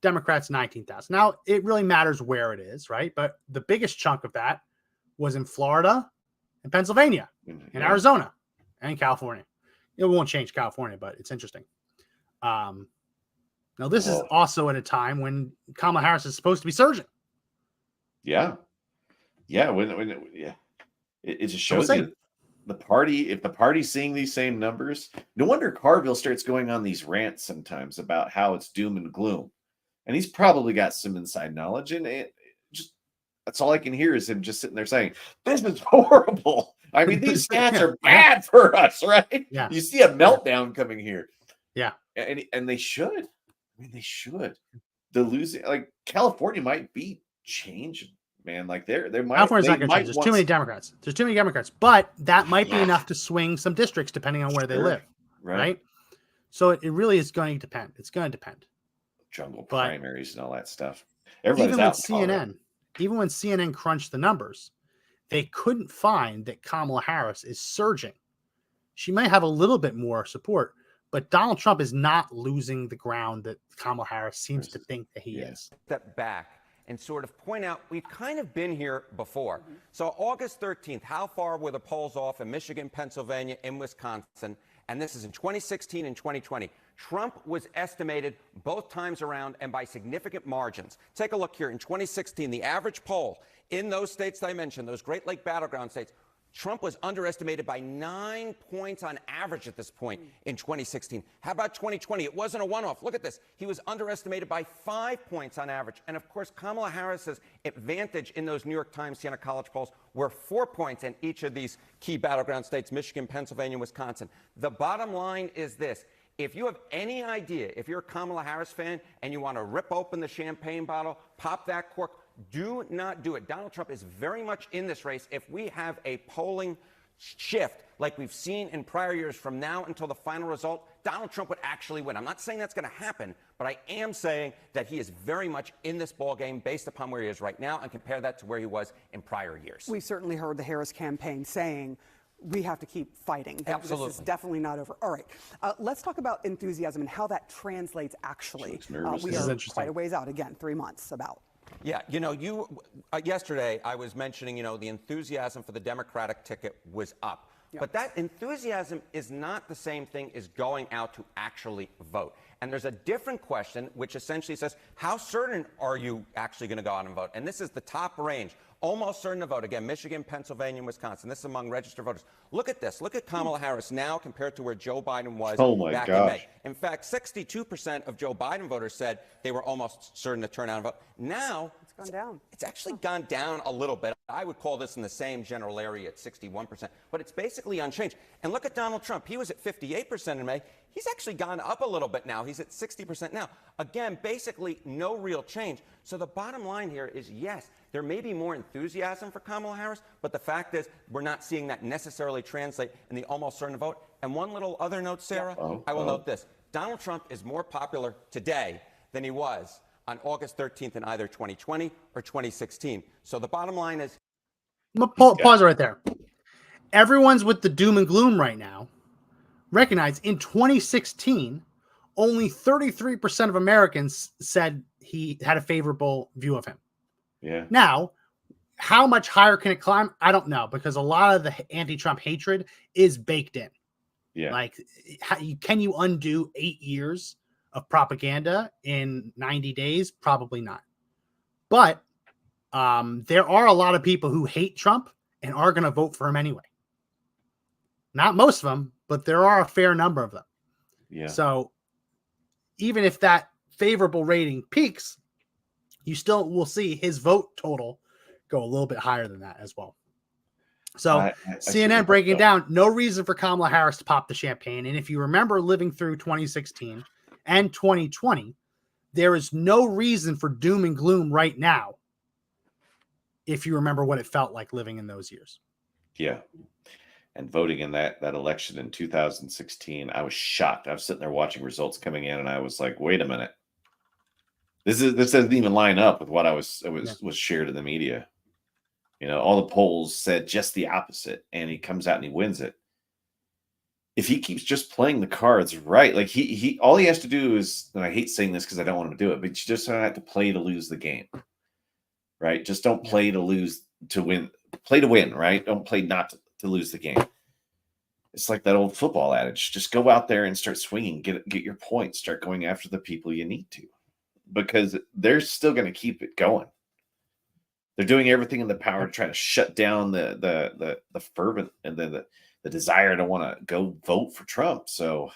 [SPEAKER 2] Democrats 19,000. Now it really matters where it is, right? But the biggest chunk of that was in Florida and Pennsylvania, and Arizona, and California. It won't change California, but it's interesting. Now, this is also at a time when Kamala Harris is supposed to be surging.
[SPEAKER 1] Yeah. It just shows you the party. If the party's seeing these same numbers, no wonder Carville starts going on these rants sometimes about how it's doom and gloom. And he's probably got some inside knowledge. And that's all I can hear is him just sitting there saying, this is horrible. I mean, these stats are bad for us, right?
[SPEAKER 2] Yeah.
[SPEAKER 1] You see a meltdown coming here.
[SPEAKER 2] Yeah.
[SPEAKER 1] And they should. I mean, they should. The losing, like, California might be changing, man. Like, they might.
[SPEAKER 2] California's not going to change. There's too many Democrats. But that might be enough to swing some districts depending on where they live. Right? So it really is going to depend. It's going to depend.
[SPEAKER 1] Jungle primaries and all that stuff. Everybody's
[SPEAKER 2] even
[SPEAKER 1] out.
[SPEAKER 2] Even when CNN crunched the numbers, they couldn't find that Kamala Harris is surging. She might have a little bit more support, but Donald Trump is not losing the ground that Kamala Harris seems to think that he is.
[SPEAKER 3] Step back and sort of point out we've kind of been here before. So August 13th, how far were the polls off in Michigan, Pennsylvania, and Wisconsin? And this is in 2016 and 2020. Trump was estimated both times around and by significant margins. Take a look here. In 2016, the average poll in those states that I mentioned, those Great Lake battleground states, Trump was underestimated by 9 points on average at this point in 2016. How about 2020? It wasn't a one-off. Look at this. He was underestimated by 5 points on average. And, of course, Kamala Harris's advantage in those New York Times Siena College polls were 4 points in each of these key battleground states, Michigan, Pennsylvania, Wisconsin. The bottom line is this. If you have any idea, if you're a Kamala Harris fan and you want to rip open the champagne bottle, pop that cork, do not do it. Donald Trump is very much in this race. If we have a polling shift like we've seen in prior years from now until the final result, Donald Trump would actually win. I'm not saying that's going to happen, but I am saying that he is very much in this ballgame based upon where he is right now and compare that to where he was in prior years.
[SPEAKER 4] We certainly heard the Harris campaign saying we have to keep fighting.
[SPEAKER 3] Absolutely.
[SPEAKER 4] This is definitely not over. All right. Let's talk about enthusiasm and how that translates actually. We are quite a ways out. Again, 3 months about.
[SPEAKER 3] Yeah, you know, yesterday I was mentioning, the enthusiasm for the Democratic ticket was up. Yep. But that enthusiasm is not the same thing as going out to actually vote. And there's a different question, which essentially says, how certain are you actually going to go out and vote? And this is the top range. Almost certain to vote. Again, Michigan, Pennsylvania, and Wisconsin. This is among registered voters. Look at this. Look at Kamala Harris now compared to where Joe Biden was back in May. In fact, 62% of Joe Biden voters said they were almost certain to turn out and vote. Now,
[SPEAKER 4] it's gone down.
[SPEAKER 3] It's actually gone down a little bit. I would call this in the same general area at 61%, but it's basically unchanged. And look at Donald Trump. He was at 58% in May. He's actually gone up a little bit now. He's at 60% now. Again, basically no real change. So the bottom line here is, yes, there may be more enthusiasm for Kamala Harris, but the fact is we're not seeing that necessarily translate in the almost certain vote. And one little other note, Sarah, I will note this. Donald Trump is more popular today than he was on August 13th in either 2020 or 2016. So the bottom line is...
[SPEAKER 2] Pause right there. Everyone's with the doom and gloom right now. Recognize in 2016, only 33% of Americans said he had a favorable view of him.
[SPEAKER 1] Yeah.
[SPEAKER 2] Now, how much higher can it climb? I don't know, because a lot of the anti-Trump hatred is baked in.
[SPEAKER 1] Yeah.
[SPEAKER 2] Like, can you undo 8 years of propaganda in 90 days? Probably not. But there are a lot of people who hate Trump and are going to vote for him anyway. Not most of them, but there are a fair number of them.
[SPEAKER 1] Yeah.
[SPEAKER 2] So even if that favorable rating peaks, you still will see his vote total go a little bit higher than that as well. So CNN breaking down, no reason for Kamala Harris to pop the champagne. And if you remember living through 2016 and 2020, there is no reason for doom and gloom right now, if you remember what it felt like living in those years.
[SPEAKER 1] Yeah. And voting in that election in 2016, I was shocked. I was sitting there watching results coming in, and I was like, wait a minute. This doesn't even line up with what was shared in the media. All the polls said just the opposite, and he comes out and he wins it. If he keeps just playing the cards right, like he all he has to do is, and I hate saying this because I don't want him to do it, but you just don't have to play to lose the game, right? Just don't play to lose to win. Play to win, right? Don't play not to lose the game. It's like that old football adage: just go out there and start swinging, get your points, start going after the people you need to, because they're still going to keep it going. They're doing everything in the power to try to shut down the fervent and the desire to want to go vote for Trump. So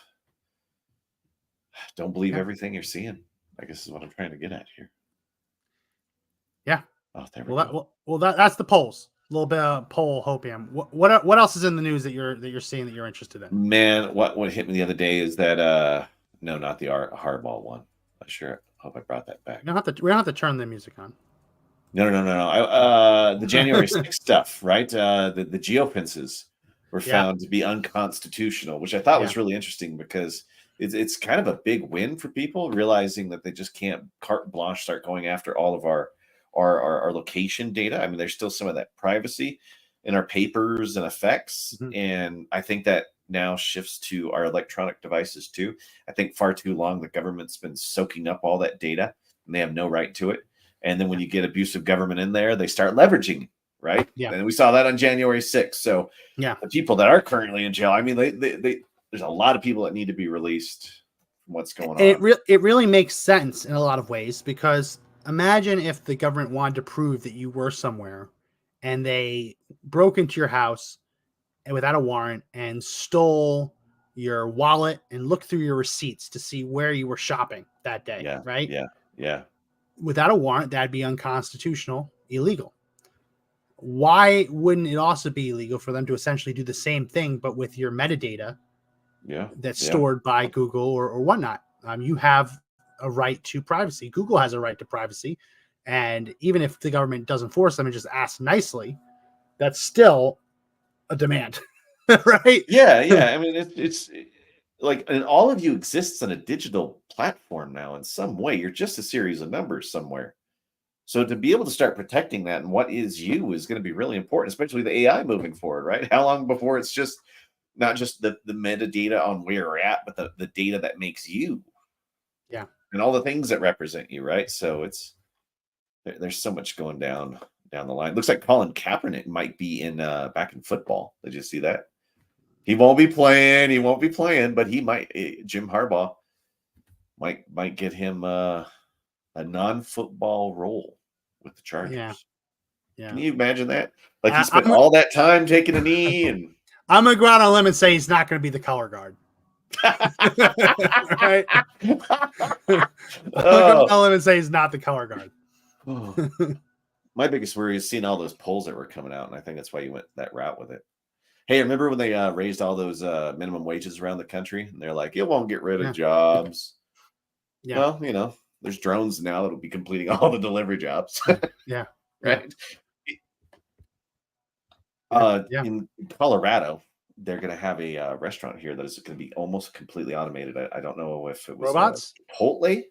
[SPEAKER 1] don't believe everything you're seeing, I guess is what I'm trying to get at here.
[SPEAKER 2] Yeah.
[SPEAKER 1] Oh, there we go.
[SPEAKER 2] That's the polls. A little bit of poll hopium. What else is in the news that you're seeing that you're interested in?
[SPEAKER 1] Man, what hit me the other day is that no, not the hardball one. I sure hope I brought that back.
[SPEAKER 2] We don't have to turn the music on.
[SPEAKER 1] No. The January 6th stuff, right? The geofences were found to be unconstitutional, which I thought was really interesting because it's kind of a big win for people realizing that they just can't carte blanche start going after all of our location data. I mean, there's still some of that privacy in our papers and effects. Mm-hmm. And I think that now shifts to our electronic devices too. I think far too long, the government's been soaking up all that data and they have no right to it. And then when you get abusive government in there, they start leveraging, right? Yeah. And we saw that on January 6th. So the people that are currently in jail, I mean, they there's a lot of people that need to be released from what's going on.
[SPEAKER 2] It really makes sense in a lot of ways, because imagine if the government wanted to prove that you were somewhere and they broke into your house and without a warrant and stole your wallet and looked through your receipts to see where you were shopping that day, right?
[SPEAKER 1] Yeah.
[SPEAKER 2] Without a warrant, that'd be unconstitutional, illegal. Why wouldn't it also be illegal for them to essentially do the same thing, but with your metadata that's stored by Google or whatnot. You have a right to privacy. Google has a right to privacy. And even if the government doesn't force them and just ask nicely, that's still a demand, right?
[SPEAKER 1] Yeah. I mean, it's like, and all of you exists on a digital platform now in some way. You're just a series of numbers somewhere. So to be able to start protecting that and what is you is going to be really important, especially the AI moving forward, right? How long before it's just not just the metadata on where you're at, but the data that makes you.
[SPEAKER 2] Yeah.
[SPEAKER 1] And all the things that represent you, right? So there's so much going down the line. Looks like Colin Kaepernick might be back in football. Did you see that? He won't be playing, but he might. Jim Harbaugh might get him a non-football role with the Chargers.
[SPEAKER 2] Yeah.
[SPEAKER 1] Can you imagine that? Like he spent all that time taking a knee, and
[SPEAKER 2] I'm gonna go out on a limb and say he's not gonna be the color guard. Right? I'm gonna go out on a limb and say he's not the color guard.
[SPEAKER 1] My biggest worry is seeing all those polls that were coming out, and I think that's why you went that route with it. Hey, remember when they raised all those minimum wages around the country? And they're like, it won't get rid of jobs. Yeah. Well, there's drones now that'll be completing all the delivery jobs.
[SPEAKER 2] Yeah.
[SPEAKER 1] Right. In Colorado, they're going to have a restaurant here that is going to be almost completely automated. I don't know if it was
[SPEAKER 2] robots,
[SPEAKER 1] Chipotle,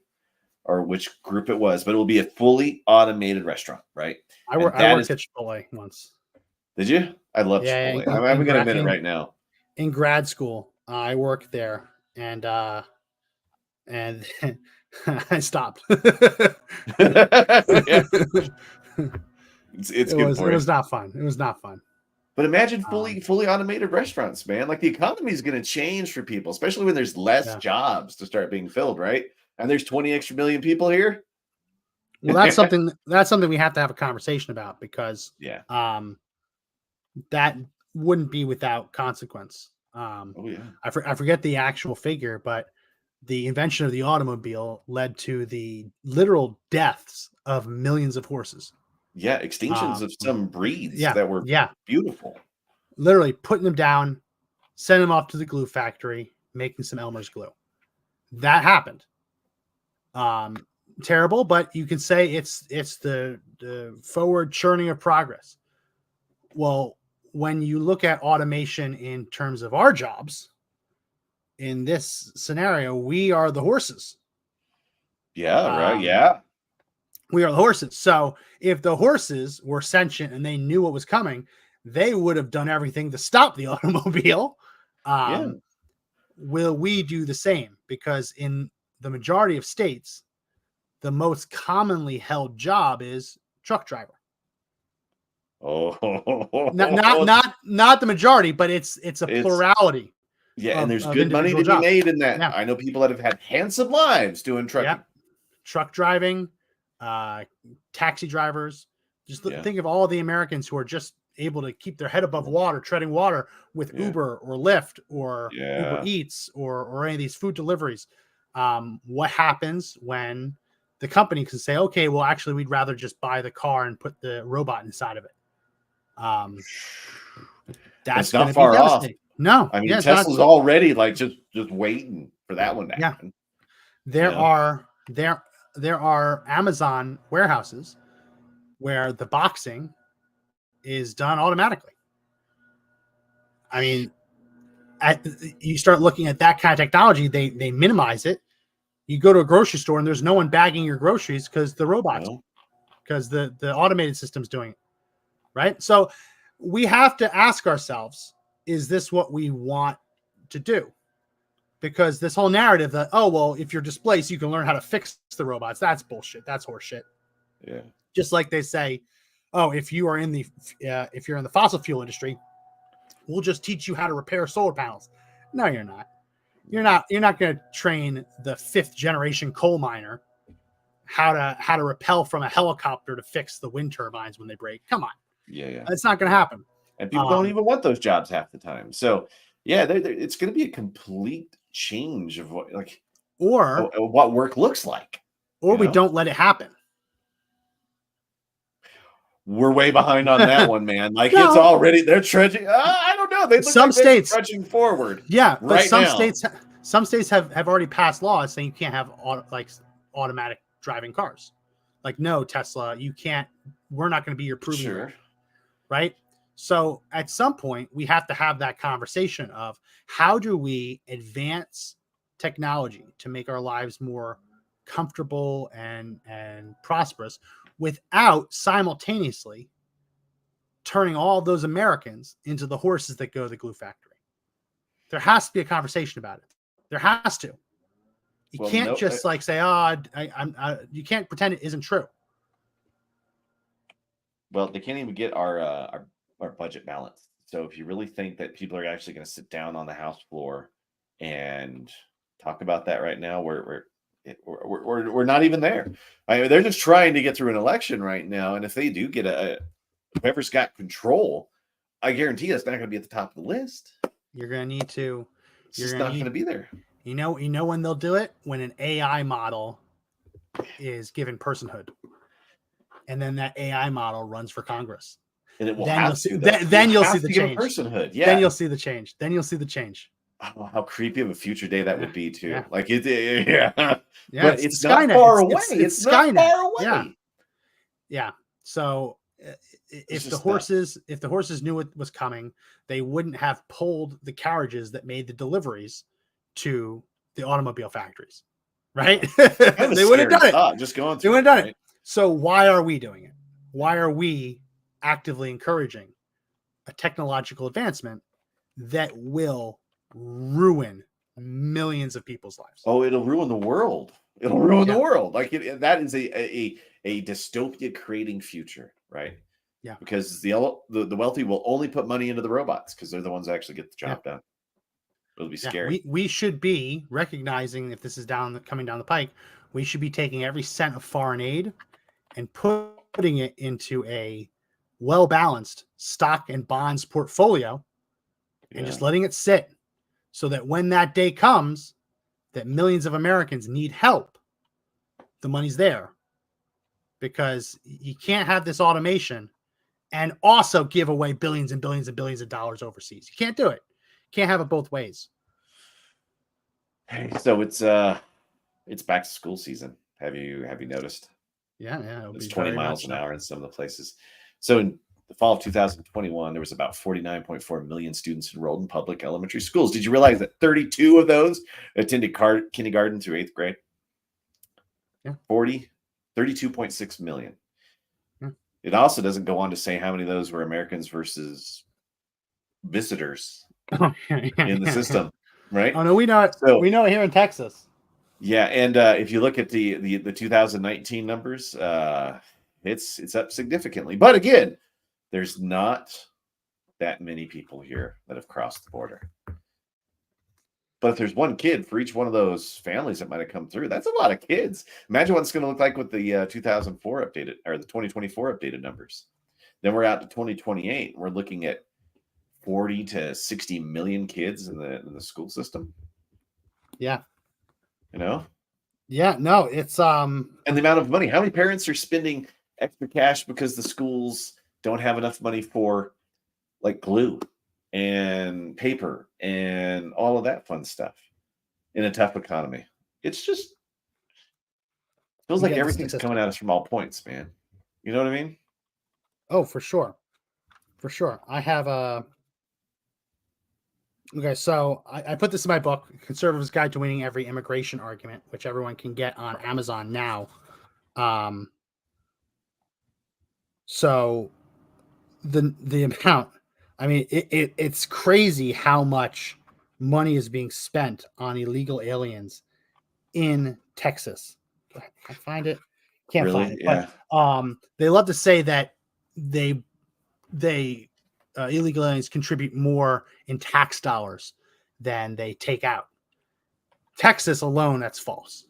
[SPEAKER 1] or which group it was, but it will be a fully automated restaurant, right?
[SPEAKER 2] I worked at Chipotle once.
[SPEAKER 1] Did you? I love Chipotle. I'm going to admit it right now.
[SPEAKER 2] In grad school, I worked there, and I stopped.
[SPEAKER 1] It's good for you.
[SPEAKER 2] It was not fun. It was not fun.
[SPEAKER 1] But imagine fully automated restaurants, man. Like the economy is going to change for people, especially when there's less jobs to start being filled, right? And there's 20 extra million people here.
[SPEAKER 2] Well, that's something we have to have a conversation about, because that wouldn't be without consequence. I forget the actual figure, but the invention of the automobile led to the literal deaths of millions of horses.
[SPEAKER 1] Yeah, extinctions of some breeds that were beautiful.
[SPEAKER 2] Literally putting them down, sending them off to the glue factory, making some Elmer's glue. That happened. Terrible, but you can say it's the forward churning of progress. Well, when you look at automation in terms of our jobs, in this scenario, we are the horses.
[SPEAKER 1] Yeah, right. Yeah.
[SPEAKER 2] We are the horses. So if the horses were sentient and they knew what was coming, they would have done everything to stop the automobile. Will we do the same? Because in the majority of states, the most commonly held job is truck driver. Not the majority, but it's a plurality.
[SPEAKER 1] Yeah, and there's good money to be made in that. Yeah. I know people that have had handsome lives doing trucking.
[SPEAKER 2] Yeah. Truck driving, taxi drivers. Just think of all the Americans who are just able to keep their head above water, treading water with Uber or Lyft or Uber Eats or any of these food deliveries. What happens when the company can say, okay, well, actually, we'd rather just buy the car and put the robot inside of it. That's
[SPEAKER 1] not far off.
[SPEAKER 2] No,
[SPEAKER 1] I mean, Tesla's already like just waiting for that one to happen.
[SPEAKER 2] There are Amazon warehouses where the boxing is done automatically. I mean, you start looking at that kind of technology, they minimize it. You go to a grocery store and there's no one bagging your groceries because the robots, because the automated system's doing it, right? So we have to ask ourselves, is this what we want to do? Because this whole narrative that, oh, well, if you're displaced, you can learn how to fix the robots. That's bullshit. That's horseshit.
[SPEAKER 1] Yeah.
[SPEAKER 2] Just like they say, oh, if you're in the fossil fuel industry, we'll just teach you how to repair solar panels. No, you're not. You're not going to train the 5th generation coal miner how to rappel from a helicopter to fix the wind turbines when they break. Come on.
[SPEAKER 1] Yeah.
[SPEAKER 2] It's not going to happen.
[SPEAKER 1] And people don't even want those jobs half the time. So it's going to be a complete change of what work looks like.
[SPEAKER 2] Or we don't let it happen.
[SPEAKER 1] we're way behind on that one, man. Like it's already they're trudging. I don't know. They look
[SPEAKER 2] some
[SPEAKER 1] like they're
[SPEAKER 2] states
[SPEAKER 1] trudging forward.
[SPEAKER 2] Yeah, but
[SPEAKER 1] right
[SPEAKER 2] some
[SPEAKER 1] now.
[SPEAKER 2] states have already passed laws saying you can't have automatic driving cars. Like, no, Tesla, you can't. We're not going to be your proving ground, right? So at some point, we have to have that conversation of how do we advance technology to make our lives more comfortable and prosperous without simultaneously turning all those Americans into the horses that go to the glue factory. There has to be a conversation about it. There has to. You can't just like say, you can't pretend it isn't true.
[SPEAKER 1] Well, they can't even get our budget balanced. So if you really think that people are actually going to sit down on the House floor and talk about that right now, we're not even there. I mean, they're just trying to get through an election right now, and if they do get whoever's got control, I guarantee it's not going to be at the top of the list.
[SPEAKER 2] You're going to need to.
[SPEAKER 1] It's just not going to be there.
[SPEAKER 2] You know when they'll do it? When an AI model is given personhood, and then that AI model runs for Congress.
[SPEAKER 1] And it will
[SPEAKER 2] then you'll see the change.
[SPEAKER 1] Personhood. Yeah.
[SPEAKER 2] Then you'll see the change.
[SPEAKER 1] Oh, how creepy of a future day that would be too.
[SPEAKER 2] Yeah.
[SPEAKER 1] Like but it's
[SPEAKER 2] Skynet.
[SPEAKER 1] Not far away.
[SPEAKER 2] It's
[SPEAKER 1] not
[SPEAKER 2] Skynet.
[SPEAKER 1] far away.
[SPEAKER 2] Yeah. So if the horses knew it was coming, they wouldn't have pulled the carriages that made the deliveries to the automobile factories, right? They would have done it.
[SPEAKER 1] Just going
[SPEAKER 2] through. They would have done it. So why are we doing it? Why are we actively encouraging a technological advancement that will ruin millions of people's lives?
[SPEAKER 1] Oh, it'll ruin the world. It'll ruin the world. Like that is a dystopia creating future, right?
[SPEAKER 2] Yeah.
[SPEAKER 1] Because the wealthy will only put money into the robots because they're the ones that actually get the job done. It'll be scary.
[SPEAKER 2] We should be recognizing, if this is coming down the pike, we should be taking every cent of foreign aid and putting it into a well-balanced stock and bonds portfolio and just letting it sit so that when that day comes that millions of Americans need help, the money's there. Because you can't have this automation and also give away billions and billions and billions of dollars overseas. You can't do it. Can't have it both ways.
[SPEAKER 1] Hey, so it's back to school season. Have you noticed?
[SPEAKER 2] Yeah.
[SPEAKER 1] It's 20 miles an hour in some of the places. So in the fall of 2021, there was about 49.4 million students enrolled in public elementary schools. Did you realize that 32 of those attended kindergarten through 8th grade?
[SPEAKER 2] Yeah.
[SPEAKER 1] 32.6 million. Yeah. It also doesn't go on to say how many of those were Americans versus visitors in the system, right?
[SPEAKER 2] Oh no, we know it. So, we know it here in Texas.
[SPEAKER 1] Yeah, and if you look at the 2019 numbers, it's up significantly. But again, there's not that many people here that have crossed the border. But if there's one kid for each one of those families that might have come through, that's a lot of kids. Imagine what it's going to look like with the 2004 updated or the 2024 updated numbers. Then we're out to 2028. And we're looking at 40 to 60 million kids in the school system.
[SPEAKER 2] Yeah.
[SPEAKER 1] You know?
[SPEAKER 2] Yeah, no, it's
[SPEAKER 1] and the amount of money. How many parents are spending extra cash because the schools don't have enough money for like glue and paper and all of that fun stuff in a tough economy? It's just feels like everything's coming at us from all points, man. You know what I mean?
[SPEAKER 2] Oh, for sure. I have okay, so I put this in my book, Conservatives' Guide to Winning Every Immigration Argument, which everyone can get on Amazon now. So the amount, I mean, it's crazy how much money is being spent on illegal aliens in Texas. I find it, can't find it.
[SPEAKER 1] Yeah.
[SPEAKER 2] But they love to say that they illegal aliens contribute more in tax dollars than they take out. Texas alone, that's false.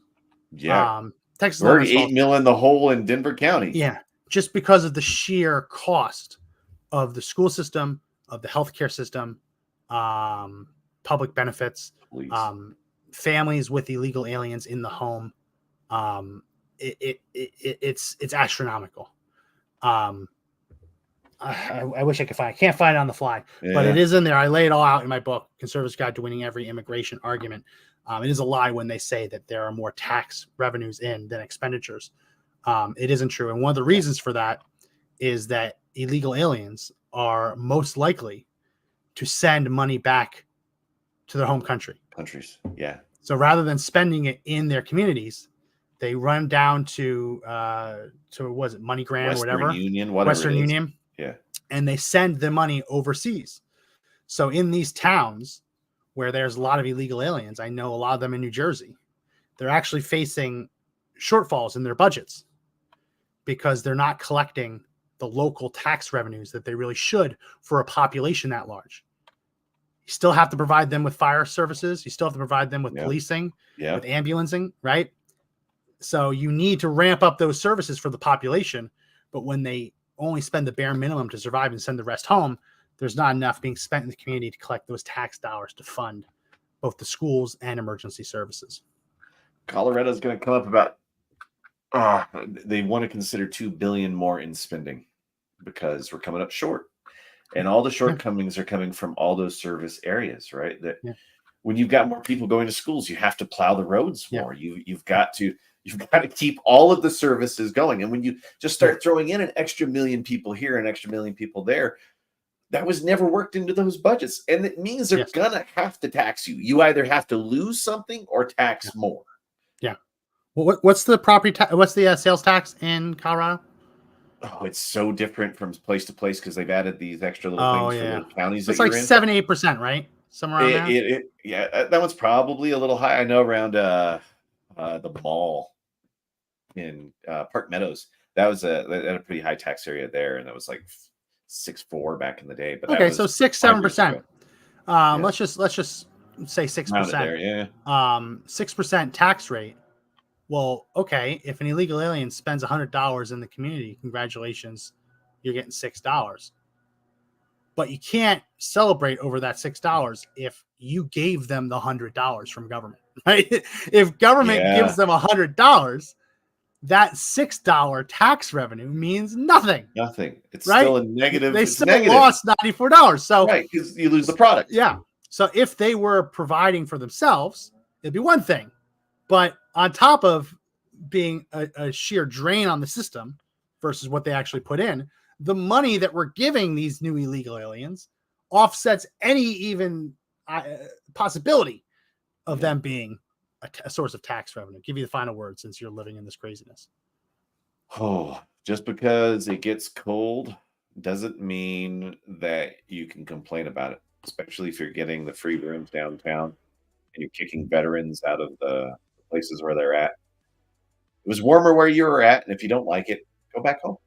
[SPEAKER 1] Yeah.
[SPEAKER 2] Texas
[SPEAKER 1] we're $8 million in the hole in Denver County.
[SPEAKER 2] Yeah. Just because of the sheer cost of the school system, of the healthcare system, public benefits, families with illegal aliens in the home. It's astronomical. I wish I could find it. I can't find it on the fly, but it is in there. I lay it all out in my book, Conservatives Guide to Winning Every Immigration Argument. It is a lie when they say that there are more tax revenues in than expenditures. It isn't true. And one of the reasons for that is that illegal aliens are most likely to send money back to their home countries.
[SPEAKER 1] Yeah.
[SPEAKER 2] So rather than spending it in their communities, they run down to was it MoneyGram or whatever? Western Union.
[SPEAKER 1] Yeah.
[SPEAKER 2] And they send the money overseas. So in these towns where there's a lot of illegal aliens, I know a lot of them in New Jersey, they're actually facing shortfalls in their budgets because they're not collecting the local tax revenues that they really should for a population that large. You still have to provide them with fire services. You still have to provide them with policing, with ambulancing, right? So you need to ramp up those services for the population. But when they only spend the bare minimum to survive and send the rest home, there's not enough being spent in the community to collect those tax dollars to fund both the schools and emergency services.
[SPEAKER 1] Colorado's going to come up about, they want to consider $2 billion more in spending because we're coming up short. And all the shortcomings are coming from all those service areas, right? That when you've got more people going to schools, you have to plow the roads more. You've got to keep all of the services going. And when you just start throwing in an extra million people here, an extra million people there, that was never worked into those budgets. And it means they're gonna have to tax you. You either have to lose something or tax more.
[SPEAKER 2] Yeah. Well, what's the what's the sales tax in Colorado?
[SPEAKER 1] Oh, it's so different from place to place because they've added these extra little things for the counties.
[SPEAKER 2] It's like 7-8%, right? Somewhere around
[SPEAKER 1] there. That one's probably a little high. I know around the mall in Park Meadows, that was a pretty high tax area there, and that was like 6.4 back in the day. But
[SPEAKER 2] okay, so 6-7%. Let's just say 6%. 6% tax rate. Well, okay, if an illegal alien spends $100 in the community, congratulations, you're getting $6. But you can't celebrate over that $6 if you gave them the $100 from government, right? If government gives them $100, that $6 tax revenue means nothing.
[SPEAKER 1] Nothing. It's still a negative.
[SPEAKER 2] They still lost $94. So
[SPEAKER 1] because you lose the product.
[SPEAKER 2] Yeah. So if they were providing for themselves, it'd be one thing. But on top of being a sheer drain on the system versus what they actually put in, the money that we're giving these new illegal aliens offsets any even possibility of them being a source of tax revenue. Give you the final word since you're living in this craziness.
[SPEAKER 1] Oh, just because it gets cold doesn't mean that you can complain about it, especially if you're getting the free rooms downtown and you're kicking veterans out of the places where they're at. It was warmer where you were at, and if you don't like it, go back home.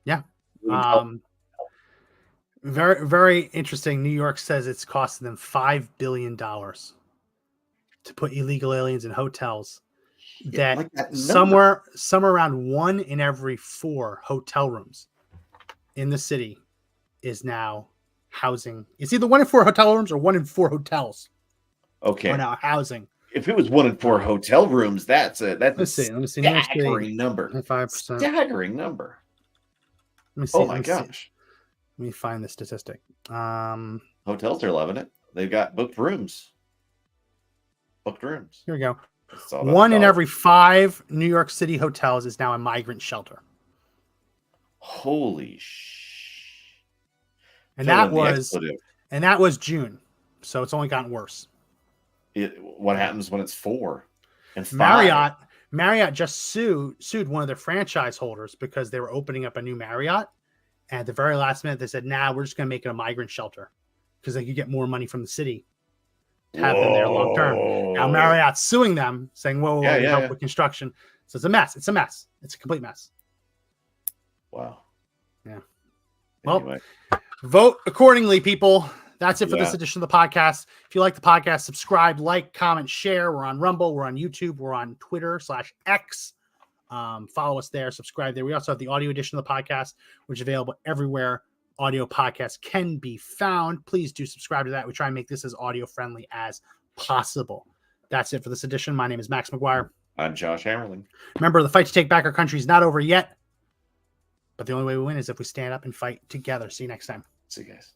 [SPEAKER 2] Yeah. Very, very interesting. New York says it's costing them $5 billion to put illegal aliens in hotels. That somewhere around 1 in every 4 hotel rooms in the city is now housing. It's either 1 in 4 hotel rooms or 1 in 4 hotels.
[SPEAKER 1] Okay.
[SPEAKER 2] Are now housing.
[SPEAKER 1] If it was 1 in 4 hotel rooms, that's a staggering number.
[SPEAKER 2] 5%.
[SPEAKER 1] Staggering number.
[SPEAKER 2] Let me see.
[SPEAKER 1] Oh my gosh.
[SPEAKER 2] Let me find the statistic.
[SPEAKER 1] Hotels are loving it. They've got booked rooms.
[SPEAKER 2] Here we go. 1 in every 5 New York City hotels is now a migrant shelter.
[SPEAKER 1] Holy
[SPEAKER 2] And that was June. So it's only gotten worse.
[SPEAKER 1] What happens when it's 4 and 5?
[SPEAKER 2] Marriott just sued one of their franchise holders because they were opening up a new Marriott. And at the very last minute, they said, we're just going to make it a migrant shelter because they could get more money from the city to have them there long term. Now Marriott's suing them, saying, whoa, help with construction. So it's a mess. It's a complete mess.
[SPEAKER 1] Wow.
[SPEAKER 2] Yeah. Well, vote accordingly, people. That's it for this edition of the podcast. If you like the podcast, subscribe, like, comment, share. We're on Rumble. We're on YouTube. We're on Twitter/X. Follow us there. Subscribe there. We also have the audio edition of the podcast, which is available everywhere audio podcasts can be found. Please do subscribe to that. We try and make this as audio friendly as possible. That's it for this edition. My name is Max McGuire.
[SPEAKER 1] I'm Josh Hammerling.
[SPEAKER 2] Remember, the fight to take back our country is not over yet. But the only way we win is if we stand up and fight together. See you next time.
[SPEAKER 1] See you guys.